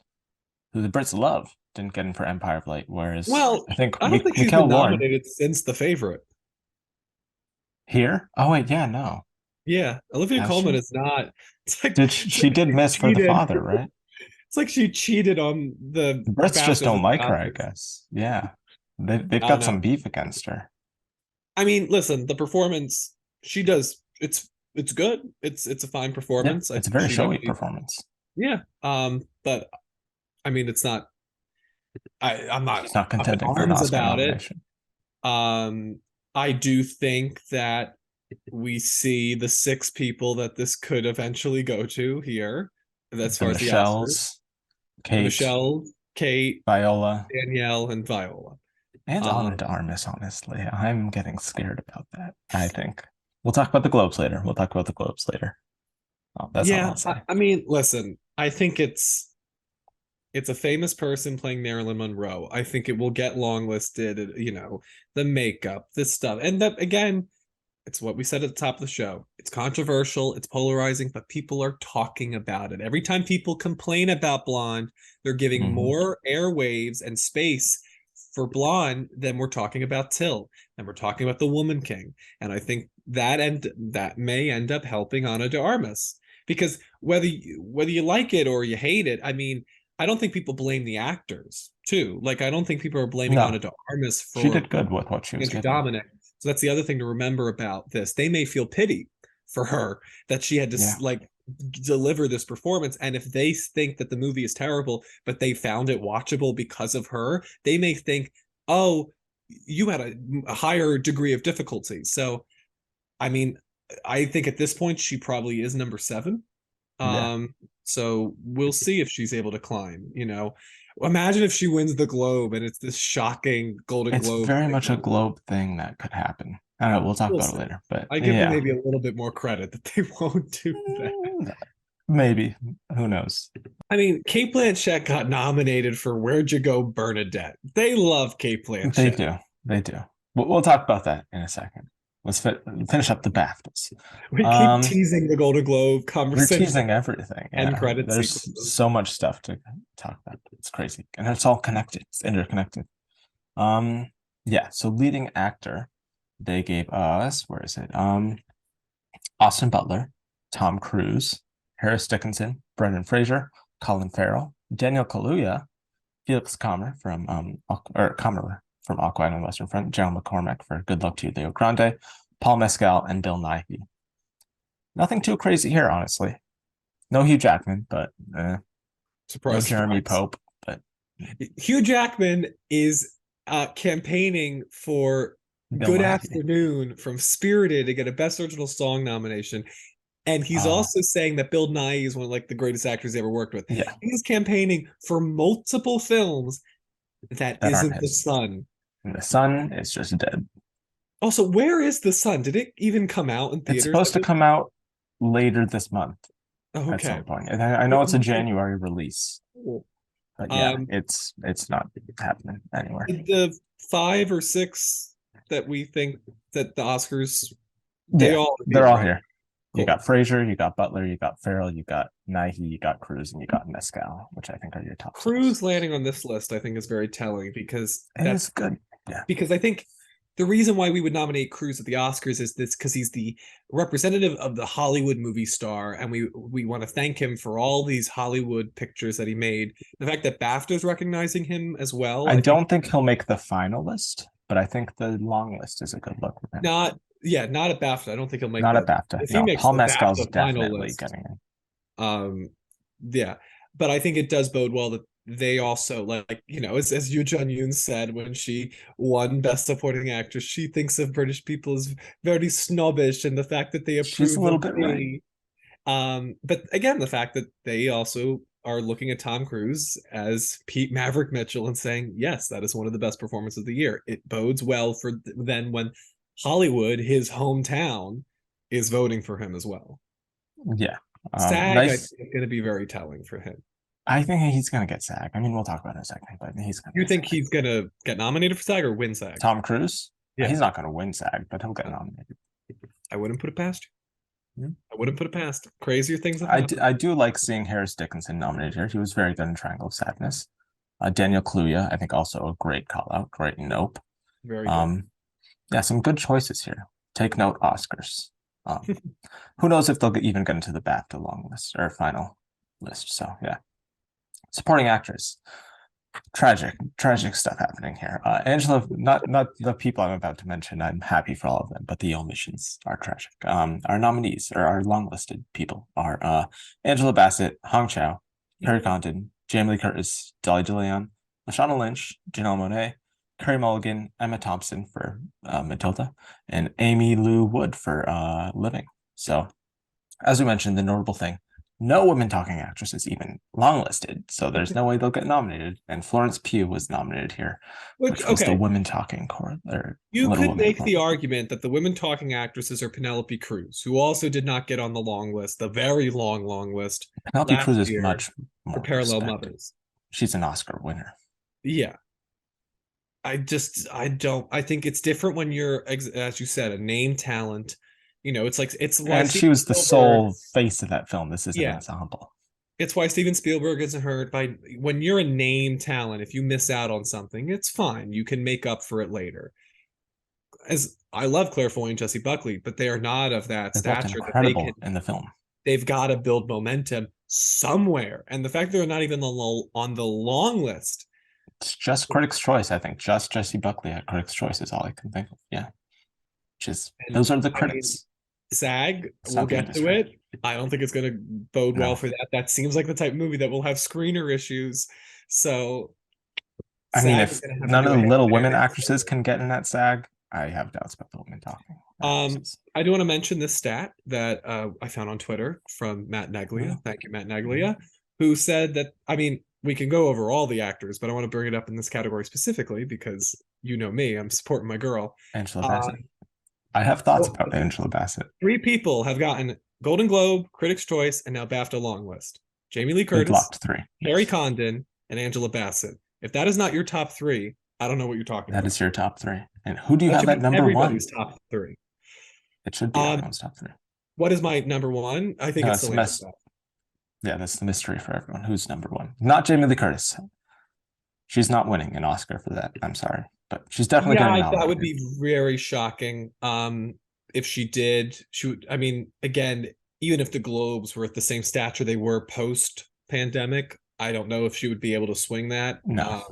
who the Brits love, didn't get in for Empire of Light, whereas Well, I think I don't think she's Michael been Lauren nominated since The Favorite. here. Oh wait, yeah, no. Yeah, Olivia Has Colman she? is not. She It's like did she miss for The cheated. Father, right? It's like she cheated on the The Brits just BAFTAs don't and the like her, I Oscars. guess. Yeah. They've I don't got know. some beef against her. I mean, listen, the performance she does, it's good. It's a fine Yeah, performance. I it's a think very she showy definitely, performance. yeah. But I mean, it's not. I'm not She's not up in contending for an arms Oscar about it. nomination. Um, I do think that we see the six people that this could eventually go to here, as The far as the Oscars: Michelles, Kate, Michelle, Kate, Viola, Danielle, and Viola. and Ana Um, de Armas, honestly. I'm getting scared about that, I think. We'll talk about the Globes later. We'll talk about the Globes later. Oh, that's all yeah, I'll say. I mean, listen, I think it's a famous person playing Marilyn Monroe. I think it will get longlisted, the makeup, this stuff. And that again, it's what we said at the top of the show. It's controversial, it's polarizing, but people are talking about it. Every time people complain about Blonde, they're giving Hmm. more airwaves and space for Blonde than we're talking about Till, and we're talking about the Woman King. And I think that may end up helping Ana de Armas, because whether you like it or you hate it, I mean, I don't think people blame the actors too. Like, I don't think people are blaming Ana No, de Armas she for did good with what she was Andrew given. Dominic. So that's the other thing to remember about this. They may feel pity for her that she had to Yeah, like deliver this performance. And if they think that the movie is terrible, but they found it watchable because of her, they may think, oh, you had a higher degree of difficulty. So, I mean, I think at this point she probably is number seven. yeah. So we'll see if she's able to climb. Imagine if she wins the Globe and it's this shocking Golden It's Globe very much a thing. Globe thing that could happen. I don't know. We'll talk We'll about it see. later. But I give them yeah, maybe a little bit more credit that they won't do that. maybe. Who knows? I mean, Kate Blanchett got nominated for Where'd You Go, Bernadette. They love Kate They Blanchett. do. They do. We'll talk about that in a second. Let's finish up the BAFTAs. We keep Um, teasing the Golden Globe we're conversation teasing everything. and Yeah, credit there's sequences. so much stuff to talk about. It's crazy, and it's all connected. It's interconnected. Um, yeah. So leading actor, they gave us, where is it? Austin Butler, Tom Cruise, Harris Dickinson, Brendan Fraser, Colin Farrell, Daniel Kaluuya, Felix Kammer from Kammerer from Aqua and Western Front, Gerald McCormack for Good Luck to You, Leo Grande, Paul Mescal, and Bill Nighy. Nothing too crazy here, honestly. No Hugh Jackman, but no Surprise, Jeremy surprise. Pope, but Hugh Jackman is campaigning for Bill Good Nighy. Afternoon from Spirited to get a Best Original Song nomination. And he's Uh, also saying that Bill Nighy is one of like the greatest actors he ever worked with. yeah, He's campaigning for multiple films that that aren't isn't The his. Sun. And the sun is just dead. Also, where is The Sun? Did it even come out in It's theaters? supposed to come out later this month at Okay. some point. And I know it's a January release, but yeah, Um, it's not happening anywhere. the five or six that we think that the Oscars, they Yeah, all are they're here, all right? here. You Cool. got Fraser, you got Butler, you got Farrell, you got Nighy, you got Cruz, and you got Mescal, which I think are your top six. Cruz landing on this list, I think, is very telling because It is good. Yeah. I think the reason why we would nominate Cruz at the Oscars is this because he's the representative of the Hollywood movie star, and we want to thank him for all these Hollywood pictures that he made. The fact that BAFTA is recognizing him as well, I I think don't think he'll make the final list, but I think the long list is a good look for him. not at BAFTA. I don't think he'll make Not a the BAFTA. if he No, makes Paul the Mescal's BAFTA final definitely list. getting in. Um, yeah, but I think it does bode well that they also as Yu Jun Yoon said when she won Best Supporting Actress, she thinks of British people as very snobbish, and the fact that they She's a approve little of bit right. me. But again, the fact that they also are looking at Tom Cruise as Pete Maverick Mitchell and saying, yes, that is one of the best performances of the year. It bodes well for then when Hollywood, his hometown, is voting for him as well. Yeah. SAG, I think, Nice. is going to be very telling for him. I think he's gonna get SAG. I mean, we'll talk about it in a second, but he's gonna You get think SAG. he's going to get nominated for SAG or win SAG? Tom Cruise, Yeah, he's not gonna win SAG, but he'll get nominated. I wouldn't put it past Hmm. you. I wouldn't put it past. Crazier things have I happened. do like seeing Harris Dickinson nominated here. He was very good in Triangle of Sadness. Daniel Kaluuya, I think, also a great call out, great Nope. Very good. Um, yeah, some good choices here. Take note, Oscars. Um, who knows if they'll even get into the BAFTA long list or final list? So yeah, supporting actress. tragic stuff happening here. Angela, not the people I'm about to mention. I'm happy for all of them, but the omissions are tragic. Our nominees or our long listed people are Angela Bassett, Hong Chow, Carrie Condon, Jamie Lee Curtis, Dolly DeLeon, Lashana Lynch, Janelle Monáe, Carey Mulligan, Emma Thompson for Matilda, and Amy Lou Wood for Living. So, as we mentioned, the notable thing, no women talking actresses even longlisted, so there's no way they'll get nominated. And Florence Pugh was nominated here, which was the women talking core. You could make the argument that the women talking actresses are Penelope Cruz, who also did not get on the long list, the very long list. Penelope Cruz is much more for Parallel respected. Mothers. She's an Oscar winner. Yeah. I think it's different when you're, as you said, a name talent. You know, it's why and she was the sole face of that film. This is an ensemble. It's why Steven Spielberg isn't hurt by when you're a name talent. If you miss out on something, it's fine. You can make up for it later. As I love Claire Foy and Jessie Buckley, but they are not of that stature. Incredible in the film. They've got to build momentum somewhere, and the fact they're not even on the long list. It's just Critics' Choice, I think. Just Jessie Buckley at Critics' Choice is all I can think of. Yeah, those are the critics. SAG, we'll get to it. I don't think it's going to bode well for that. That seems like the type of movie that will have screener issues. So, I mean, if none of the Little Women actresses can get in that SAG, I have doubts about the women talking. I do want to mention this stat that I found on Twitter from Matt Neglia. Thank you, Matt Neglia, who said that, I mean, we can go over all the actors, but I want to bring it up in this category specifically because you know me, I'm supporting my girl. Angela Bassett. I have thoughts about Angela Bassett. 3 people have gotten Golden Globe, Critics' Choice, and now BAFTA long list. Jamie Lee Curtis, Carrie Condon, and Angela Bassett. If that is not your top 3, I don't know what you're talking about. That is your top 3. And who do you have at number 1? Everybody's top 3. It should be everyone's top 3. What is my number 1? I think it's the Yeah, that's the mystery for everyone. Who's number 1? Not Jamie Lee Curtis. She's not winning an Oscar for that. I'm sorry. But she's definitely getting nominated. That would be very shocking. If she did, I mean, again, even if the Globes were at the same stature they were post-pandemic, I don't know if she would be able to swing that. No.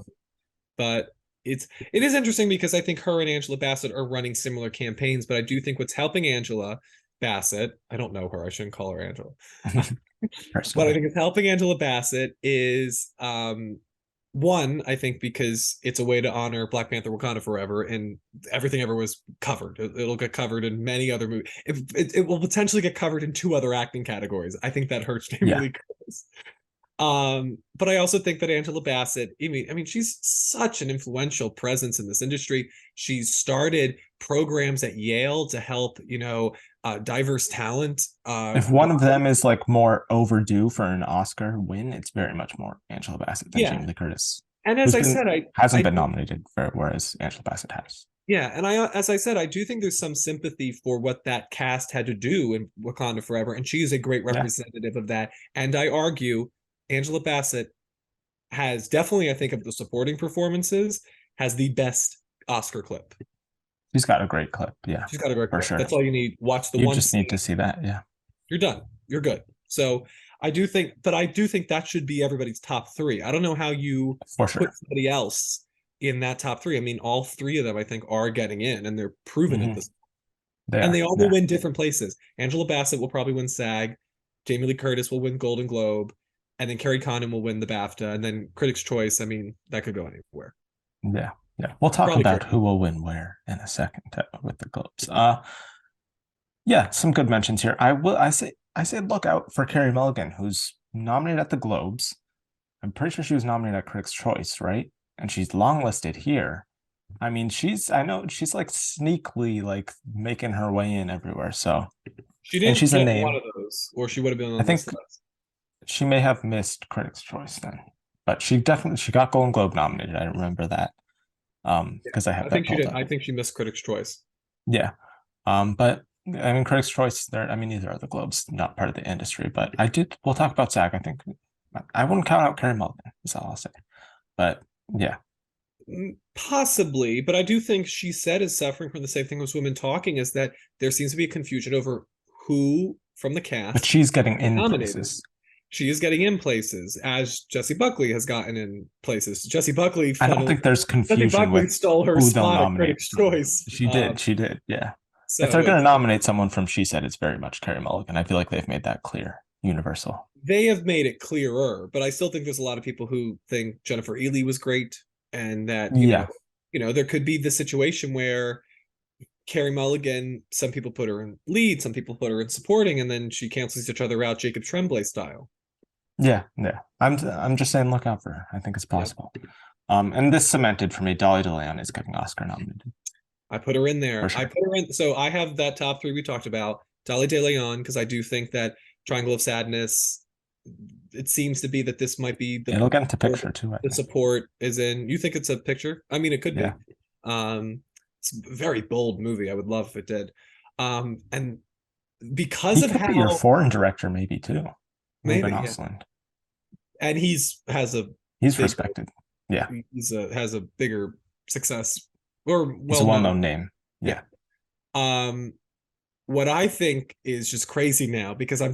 But it is interesting because I think her and Angela Bassett are running similar campaigns, but I do think what's helping Angela Bassett, I don't know her, I shouldn't call her Angela. What I think is helping Angela Bassett is one, I think because it's a way to honor Black Panther Wakanda Forever, and Everything Ever was covered. It'll get covered in many other movies. It will potentially get covered in 2 other acting categories. I think that hurts Jamie Lee Curtis. But I also think that Angela Bassett, I mean, she's such an influential presence in this industry. She's started programs at Yale to help, diverse talent. If one of them is like more overdue for an Oscar win, it's very much more Angela Bassett than Jamie Lee Curtis. And as I said, hasn't been nominated for it, whereas Angela Bassett has. Yeah, and as I said, I do think there's some sympathy for what that cast had to do in Wakanda Forever, and she is a great representative of that. And I argue Angela Bassett has definitely, I think, of the supporting performances, has the best Oscar clip. She's got a great clip. Yeah, she's got a great clip. Sure. That's all you need. Watch the one. You just need to see that. Yeah, you're done. You're good. So I do think that should be everybody's top 3. I don't know how you put somebody else in that top 3. I mean, all 3 of them I think are getting in, and they're proven at this. And they all will win different places. Angela Bassett will probably win SAG. Jamie Lee Curtis will win Golden Globe. And then Carrie Condon will win the BAFTA, and then Critics' Choice. I mean, that could go anywhere. Yeah. We'll talk about who will win where in a second with the Globes. Some good mentions here. I say look out for Carey Mulligan, who's nominated at the Globes. I'm pretty sure she was nominated at Critics' Choice, right? And she's longlisted here. I mean, I know she's like sneakily like making her way in everywhere. So she didn't get one of those, or she would have been on this list. She may have missed Critics' Choice then, but she got Golden Globe nominated. I remember that because I think she did. I think she missed Critics' Choice. Yeah, but I mean, Critics' Choice. Neither are the Globes, not part of the industry. But we'll talk about SAG. I think I wouldn't count out Carey Mulligan. Is all I'll say. But yeah, possibly. But I do think she said is suffering from the same thing as women talking. Is that there seems to be a confusion over who from the cast. But she's getting in places. she is getting in places, as Jessie Buckley has gotten in places. I don't think there's Jessie confusion Buckley with stole her who they'll spot at nominate. Critics' Choice. She did, yeah. If So they're going to nominate someone from She Said, it's very much Carey Mulligan. I feel like they've made that clear, universal. they have made it clearer, but I still think there's a lot of people who think Jennifer Ely was great, and that Yeah, there could be the situation where Carey Mulligan, some people put her in lead, some people put her in supporting, and then she cancels each other out, Jacob Tremblay style. yeah. I'm just saying, look out for her. I think it's Yeah. possible. And this cemented for me, Dolly DeLeon is getting Oscar nominated I put her in there. for sure. I put her in. So I have that top three we talked about. Dolly De Leon, because I do think that Triangle of Sadness, it seems to be that this might be It'll get into picture too, I the think. support is in. You think it's a picture? I mean, it could Yeah. be. It's a very bold movie. I would love if it did. And because He of could be your how foreign director, maybe too. Ruben maybe, yeah. Ostlund. And has a He's big, respected. Yeah. has a bigger success, or He's a well known. well-known name. Yeah. What I think is just crazy now, because I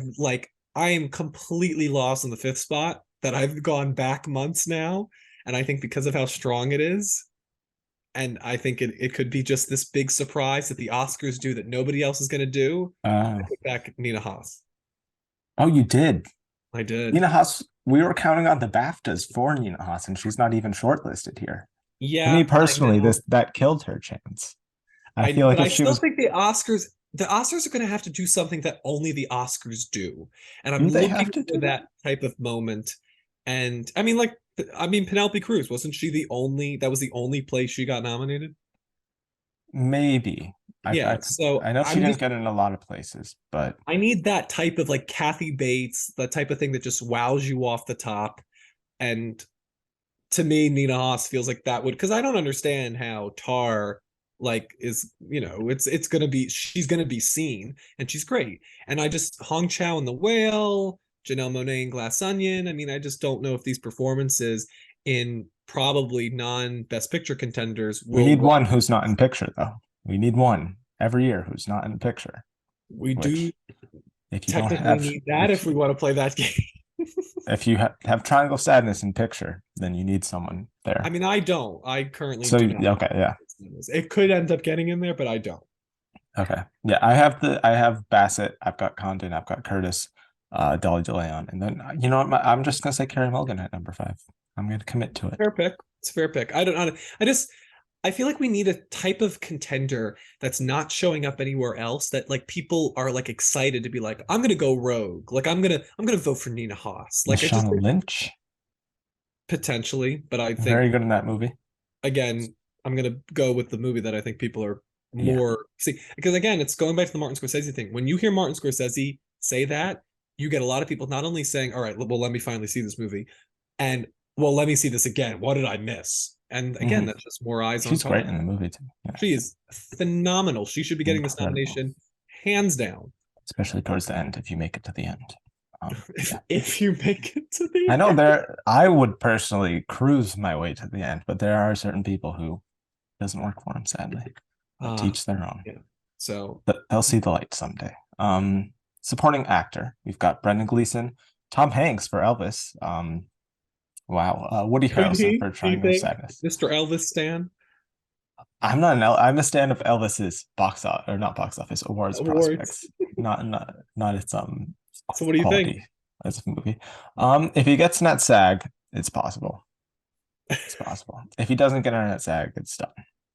am completely lost in the fifth spot, that I've gone back months now, and I think because of how strong it is, and I think it could be just this big surprise that the Oscars do that nobody else is going to do. I put back Nina Haas. Oh, you did. I did. Nina Haas, we were counting on the BAFTAs for Nina Haas, and she's not even shortlisted here. To me Yeah, personally, that killed her chance. I feel like but if I she still was, think the Oscars are going to have to do something that only the Oscars do, and I'm do they looking have to for do that type of moment. And I mean, Penelope Cruz, wasn't she the only? That was the only place she got nominated. maybe. Yeah, so I know she didn't get in a lot of places, but I need that type of like Kathy Bates, the type of thing that just wows you off the top. And to me, Nina Haas feels like that would, because I don't understand how Tar like is, it's gonna be, she's gonna be seen, and she's great. And I just Hong Chow in The Whale, Janelle Monáe in Glass Onion. I mean, I just don't know if these performances in probably non-best picture contenders we will need work. one who's not in picture, though. We need one every year who's not in picture. We do Which, if you don't technically have, need that if we want to play that game. if you have Triangle of Sadness in picture, then you need someone there. I mean, I don't. I currently So do not. okay, yeah. It could end up getting in there, but I don't. Okay. Yeah, I have Bassett, I've got Condon, I've got Curtis, Dolly DeLeon, and then you know what? I'm just gonna say Carey Mulligan at number 5. I'm gonna commit to it. Fair pick. It's a fair pick. I don't. I feel like we need a type of contender that's not showing up anywhere else, that like people are like excited to be like, I'm gonna go rogue. Like I'm gonna vote for Nina Haas. Like I just Lashana Lynch, potentially, but I think very good in that movie. again, I'm gonna go with the movie that I think people are Yeah. more see, because again, it's going back to the Martin Scorsese thing. When you hear Martin Scorsese say that, you get a lot of people not only saying, all right, well, let me finally see this movie, and well, let me see this again. What did I miss? And again, that's just more eyes on She's Tar. great in the movie too. Yeah. She is phenomenal. She should be getting this Incredible. nomination hands down. Especially towards the end, if you make it to the end. If you make it to the I know end. I would personally cruise my way to the end, but there are certain people who it doesn't work for them, sadly. Teach their own. Yeah. So But they'll see the light someday. Supporting actor, we've got Brendan Gleeson, Tom Hanks for Elvis. Wow. Woody Harrelson for Triangle of Sadness. Mr. Elvis Stan? I'm a stan of Elvis's not box office awards prospects, not its So what do you quality think? as a movie. If he gets in at SAG, it's possible. It's possible. If he doesn't get in at SAG, it's done.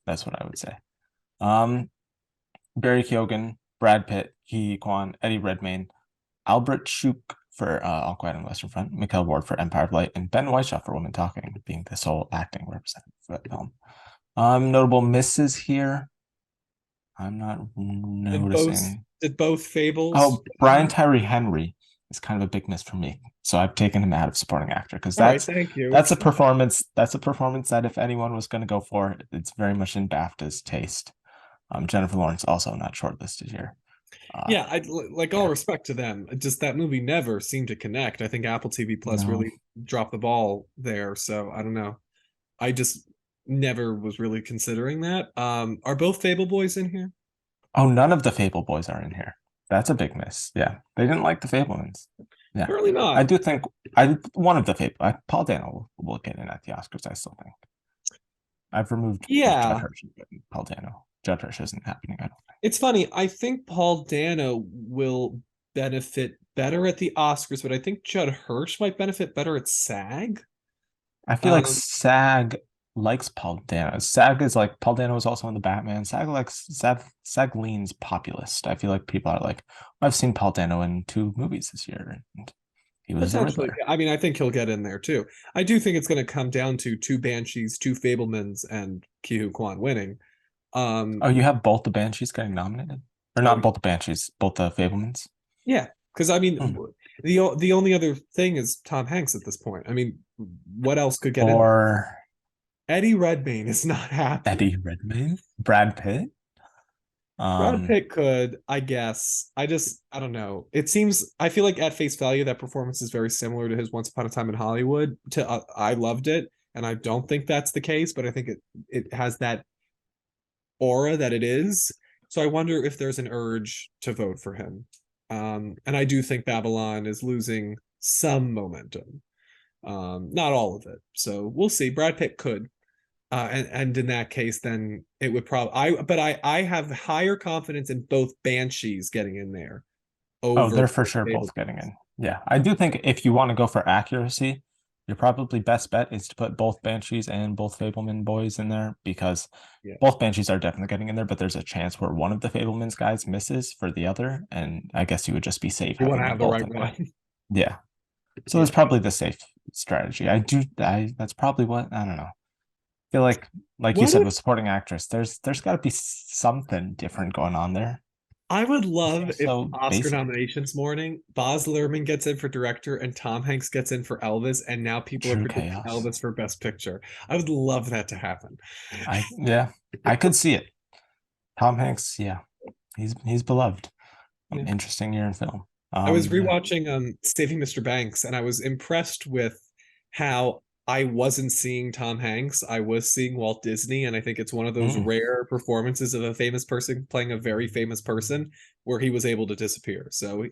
That's what I would say. Barry Keoghan, Brad Pitt, Ki Kwan, Eddie Redmayne, Albert Shuk for All Quiet on the Western Front, Mikael Ward for Empire of Light, and Ben Whishaw for Women Talking, being the sole acting representative for that film. Notable misses here. I'm not noticing. Did both Fables? Oh, Brian Tyree Henry is kind of a big miss for me. So I've taken him out of supporting actor because Thank you. That's a performance. That's a performance that if anyone was going to go for, it's very much in BAFTA's taste. Jennifer Lawrence also not shortlisted here. Yeah, I like all respect to them. Just that movie never seemed to connect. I think Apple TV Plus really dropped the ball there. So I don't know. I just never was really considering that. Are both Fable Boys in here? Oh, none of the Fable Boys are in here. That's a big miss. Yeah, they didn't like the Fablemans. Yeah, Apparently I not. do think one of the favorite Paul Dano will get in at the Oscars. I still think I've removed Judd Yeah. Hirsch, but Paul Dano. Judd Hirsch isn't happening. I don't think. It's funny. I think Paul Dano will benefit better at the Oscars, but I think Judd Hirsch might benefit better at SAG. I feel like Um, SAG likes Paul Dano. SAG is like Paul Dano was also in the Batman. SAG likes SAG leans populist. I feel like people are like, I've seen Paul Dano in 2 movies this year, and he was the Potentially. Riddler. I mean, I think he'll get in there too. I do think it's going to come down to two Banshees, two Fablemans, and Ki Kwan winning. Oh, Um, you have both the Banshees getting nominated, or oh not both the Banshees, both the Fablemans. yeah, because I mean, Hmm. the only other thing is Tom Hanks at this point. I mean, what else could get in there? Or Eddie Redmayne is not happening. Eddie Redmayne, Brad Pitt. Brad Um, Pitt could, I guess. I don't know. It seems, I feel like at face value, that performance is very similar to his Once Upon a Time in Hollywood. I loved it, and I don't think that's the case, but I think it has that aura that it is. So I wonder if there's an urge to vote for him. And I do think Babylon is losing some momentum, not all of it. So we'll see. Brad Pitt could, and in that case, then it would probably I have higher confidence in both Banshees getting in there oh, over they're for sure Fable. both getting in. Yeah, I do think if you want to go for accuracy, your probably best bet is to put both Banshees and both Fableman boys in there because Yeah, both Banshees are definitely getting in there, but there's a chance where one of the Fableman's guys misses for the other, and I guess you would just be safe you want having to them have the both right in there. one. Yeah. So Yeah. that's probably the safe strategy. I that's probably what I don't know. I feel like you What said if with supporting actress, there's got to be something different going on there. I would It love seems if so Oscar basic. nominations morning, Baz Luhrmann gets in for director and Tom Hanks gets in for Elvis, and now people are True predicting chaos. Elvis for Best Picture. I would love that to happen. Yeah, I could see it. Tom Hanks, yeah, he's beloved. Yeah. Interesting year in film. I was Yeah. rewatching Saving Mr. Banks, and I was impressed with how I wasn't seeing Tom Hanks. I was seeing Walt Disney, and I think it's one of those Mm, rare performances of a famous person playing a very famous person where he was able to disappear. So,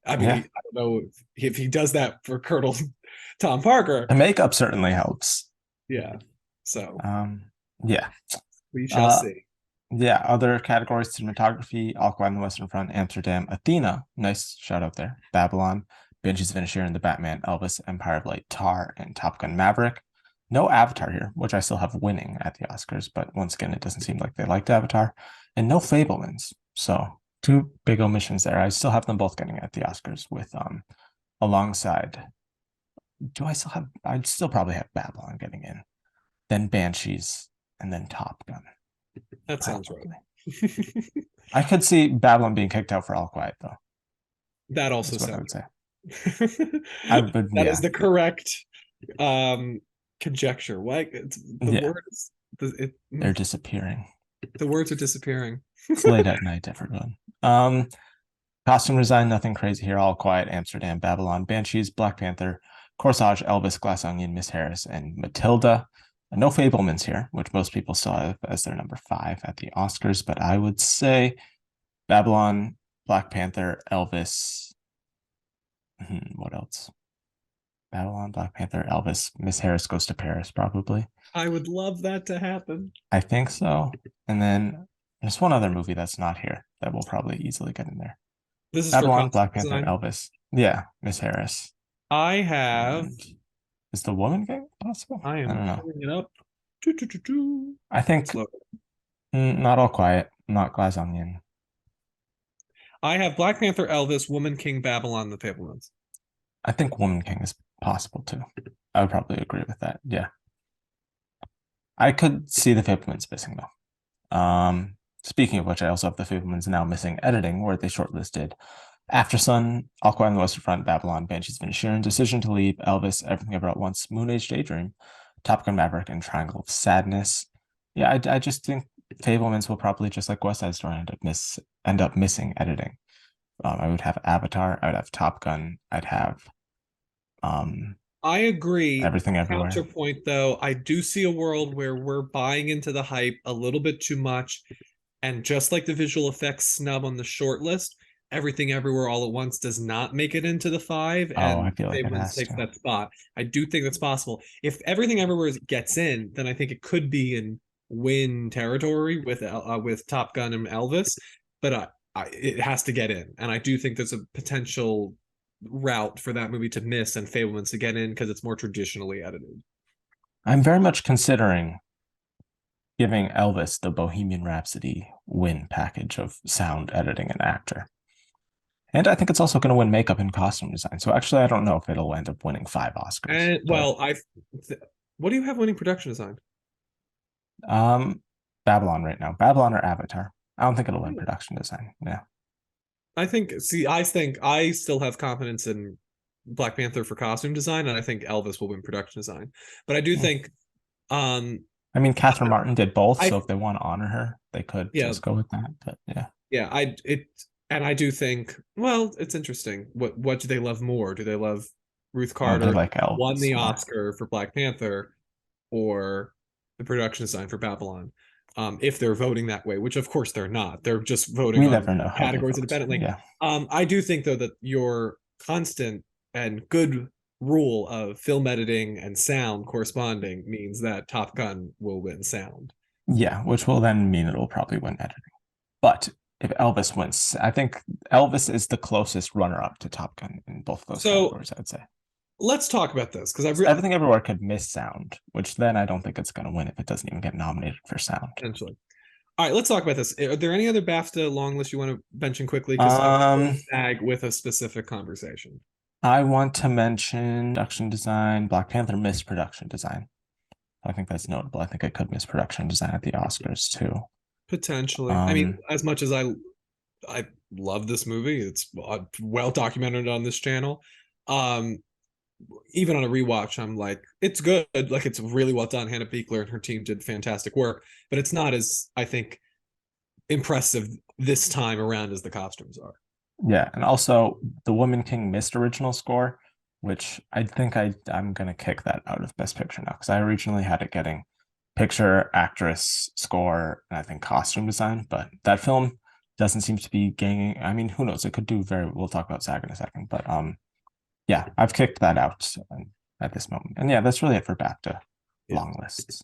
I mean, yeah. I don't know if he does that for Colonel Tom Parker. The makeup certainly helps. Yeah. So Um, yeah. we shall Uh, see. yeah. Other categories: cinematography, All Quiet on the Western Front, Amsterdam, Athena. Nice shout out there. Babylon, Banshees of Inisherin, The Batman, Elvis, Empire of Light, Tar, and Top Gun Maverick. No Avatar here, which I still have winning at the Oscars, but once again, it doesn't seem like they liked Avatar, and no Fablemans. So 2 big omissions there. I still have them both getting at the Oscars with alongside. Do I still have? I'd still probably have Babylon getting in, then Banshees, and then Top Gun. That sounds Probably. right. I could see Babylon being kicked out for All Quiet though. That also Is what I sounds would say. I right. would, That is yeah, the correct conjecture. Why the yeah. words They're disappearing. the words are disappearing. It's late at night, everyone. Um, Costume design, nothing crazy here. All Quiet, Amsterdam, Babylon, Banshees, Black Panther, Corsage, Elvis, Glass Onion, Miss Harris, and Matilda. No Fablemans here, which most people still have as their number 5 at the Oscars, but I would say Babylon, Black Panther, Elvis. What else? Babylon, Black Panther, Elvis, Miss Harris Goes to Paris, probably. I would love that to happen. I think so. And then there's one other movie that's not here that will probably easily get in there. This is for Babylon, costume Black Panther, design. Elvis. Yeah, Miss Harris. I have. And is the woman game possible? I I am don't know. pulling it up. Doo, doo, doo, doo. I think Slow. not All Quiet, not Glass Onion. I have Black Panther, Elvis, Woman King, Babylon, The Fablemans. I think Woman King is possible too. I would probably agree with that. Yeah. I could see the Fablemans missing though. Speaking of which, I also have the Fablemans now missing editing, where they shortlisted After Sun, All Quiet on the Western Front, Babylon, Banshees of Inisherin, Decision to Leave, Elvis, Everything Ever at Once, Moon Age Daydream, Top Gun Maverick, and Triangle of Sadness. Yeah, I just think Fablemans will probably, just like West Side Story, end up missing editing. I would have Avatar, I would have Top Gun, I'd have um, I agree. Everything Everywhere. Counterpoint, though, I do see a world where we're buying into the hype a little bit too much. And just like the visual effects snub on the short list, Everything Everywhere All at Once does not make it into the five, Oh, I and feel like it Fablemans has takes to. that spot. I do think that's possible. If Everything Everywhere gets in, then I think it could be in win territory with Top Gun and Elvis, but it has to get in, and I do think there's a potential route for that movie to miss and Fablemans to get in because it's more traditionally edited. I'm very much considering giving Elvis the Bohemian Rhapsody win package of sound editing and actor. And I think it's also going to win makeup and costume design. So actually, I don't know if it'll end up winning 5 Oscars. And But well, what do you have winning production design? um, Babylon right now, Babylon or Avatar. I don't think it'll win production design. Yeah, I still have confidence in Black Panther for costume design, and I think Elvis will win production design. But I do yeah. think, um, I mean, Catherine Martin did both, I so if they want to honor her, they could yeah, just go with that. But yeah, yeah, and I do think, well, it's interesting. What do they love more? Do they love Ruth oh, they Carter, like won Elvis the more. Oscar for Black Panther, or the production design for Babylon? If they're voting that way, which of course they're not. They're just voting We on never know how they categories vote. independently. Yeah, I do think though that your constant and good rule of film editing and sound corresponding means that Top Gun will win sound. yeah, which will then mean it'll probably win editing. But if Elvis wins, I think Elvis is the closest runner-up to Top Gun in both of those So categories, I'd say. let's talk about this because So Everything Everywhere could miss sound, which then I don't think it's going to win if it doesn't even get nominated for sound. essentially. All right, let's talk about this. Are there any other BAFTA long lists you want to mention quickly? Because I want to Um, tag with a specific conversation. I want to mention production design. Black Panther missed production design. I think that's notable. I think it could miss production design at the Oscars too. Potentially. I mean, Um, as much as I love this movie, it's well documented on this channel. Um, Even on a rewatch, I'm like, it's good. Like it's really well done. Hannah Beekler and her team did fantastic work, but it's not as I think impressive this time around as the costumes are. yeah, and also The Woman King missed original score, which I think I'm gonna kick that out of Best Picture now because I originally had it getting picture, actress, score, and I think costume design, but that film doesn't seem to be gaining. I mean, who knows? It could do very. We'll talk about SAG in a second, but yeah, I've kicked that out at this moment. And yeah, that's really it for BAFTA Yeah. long lists.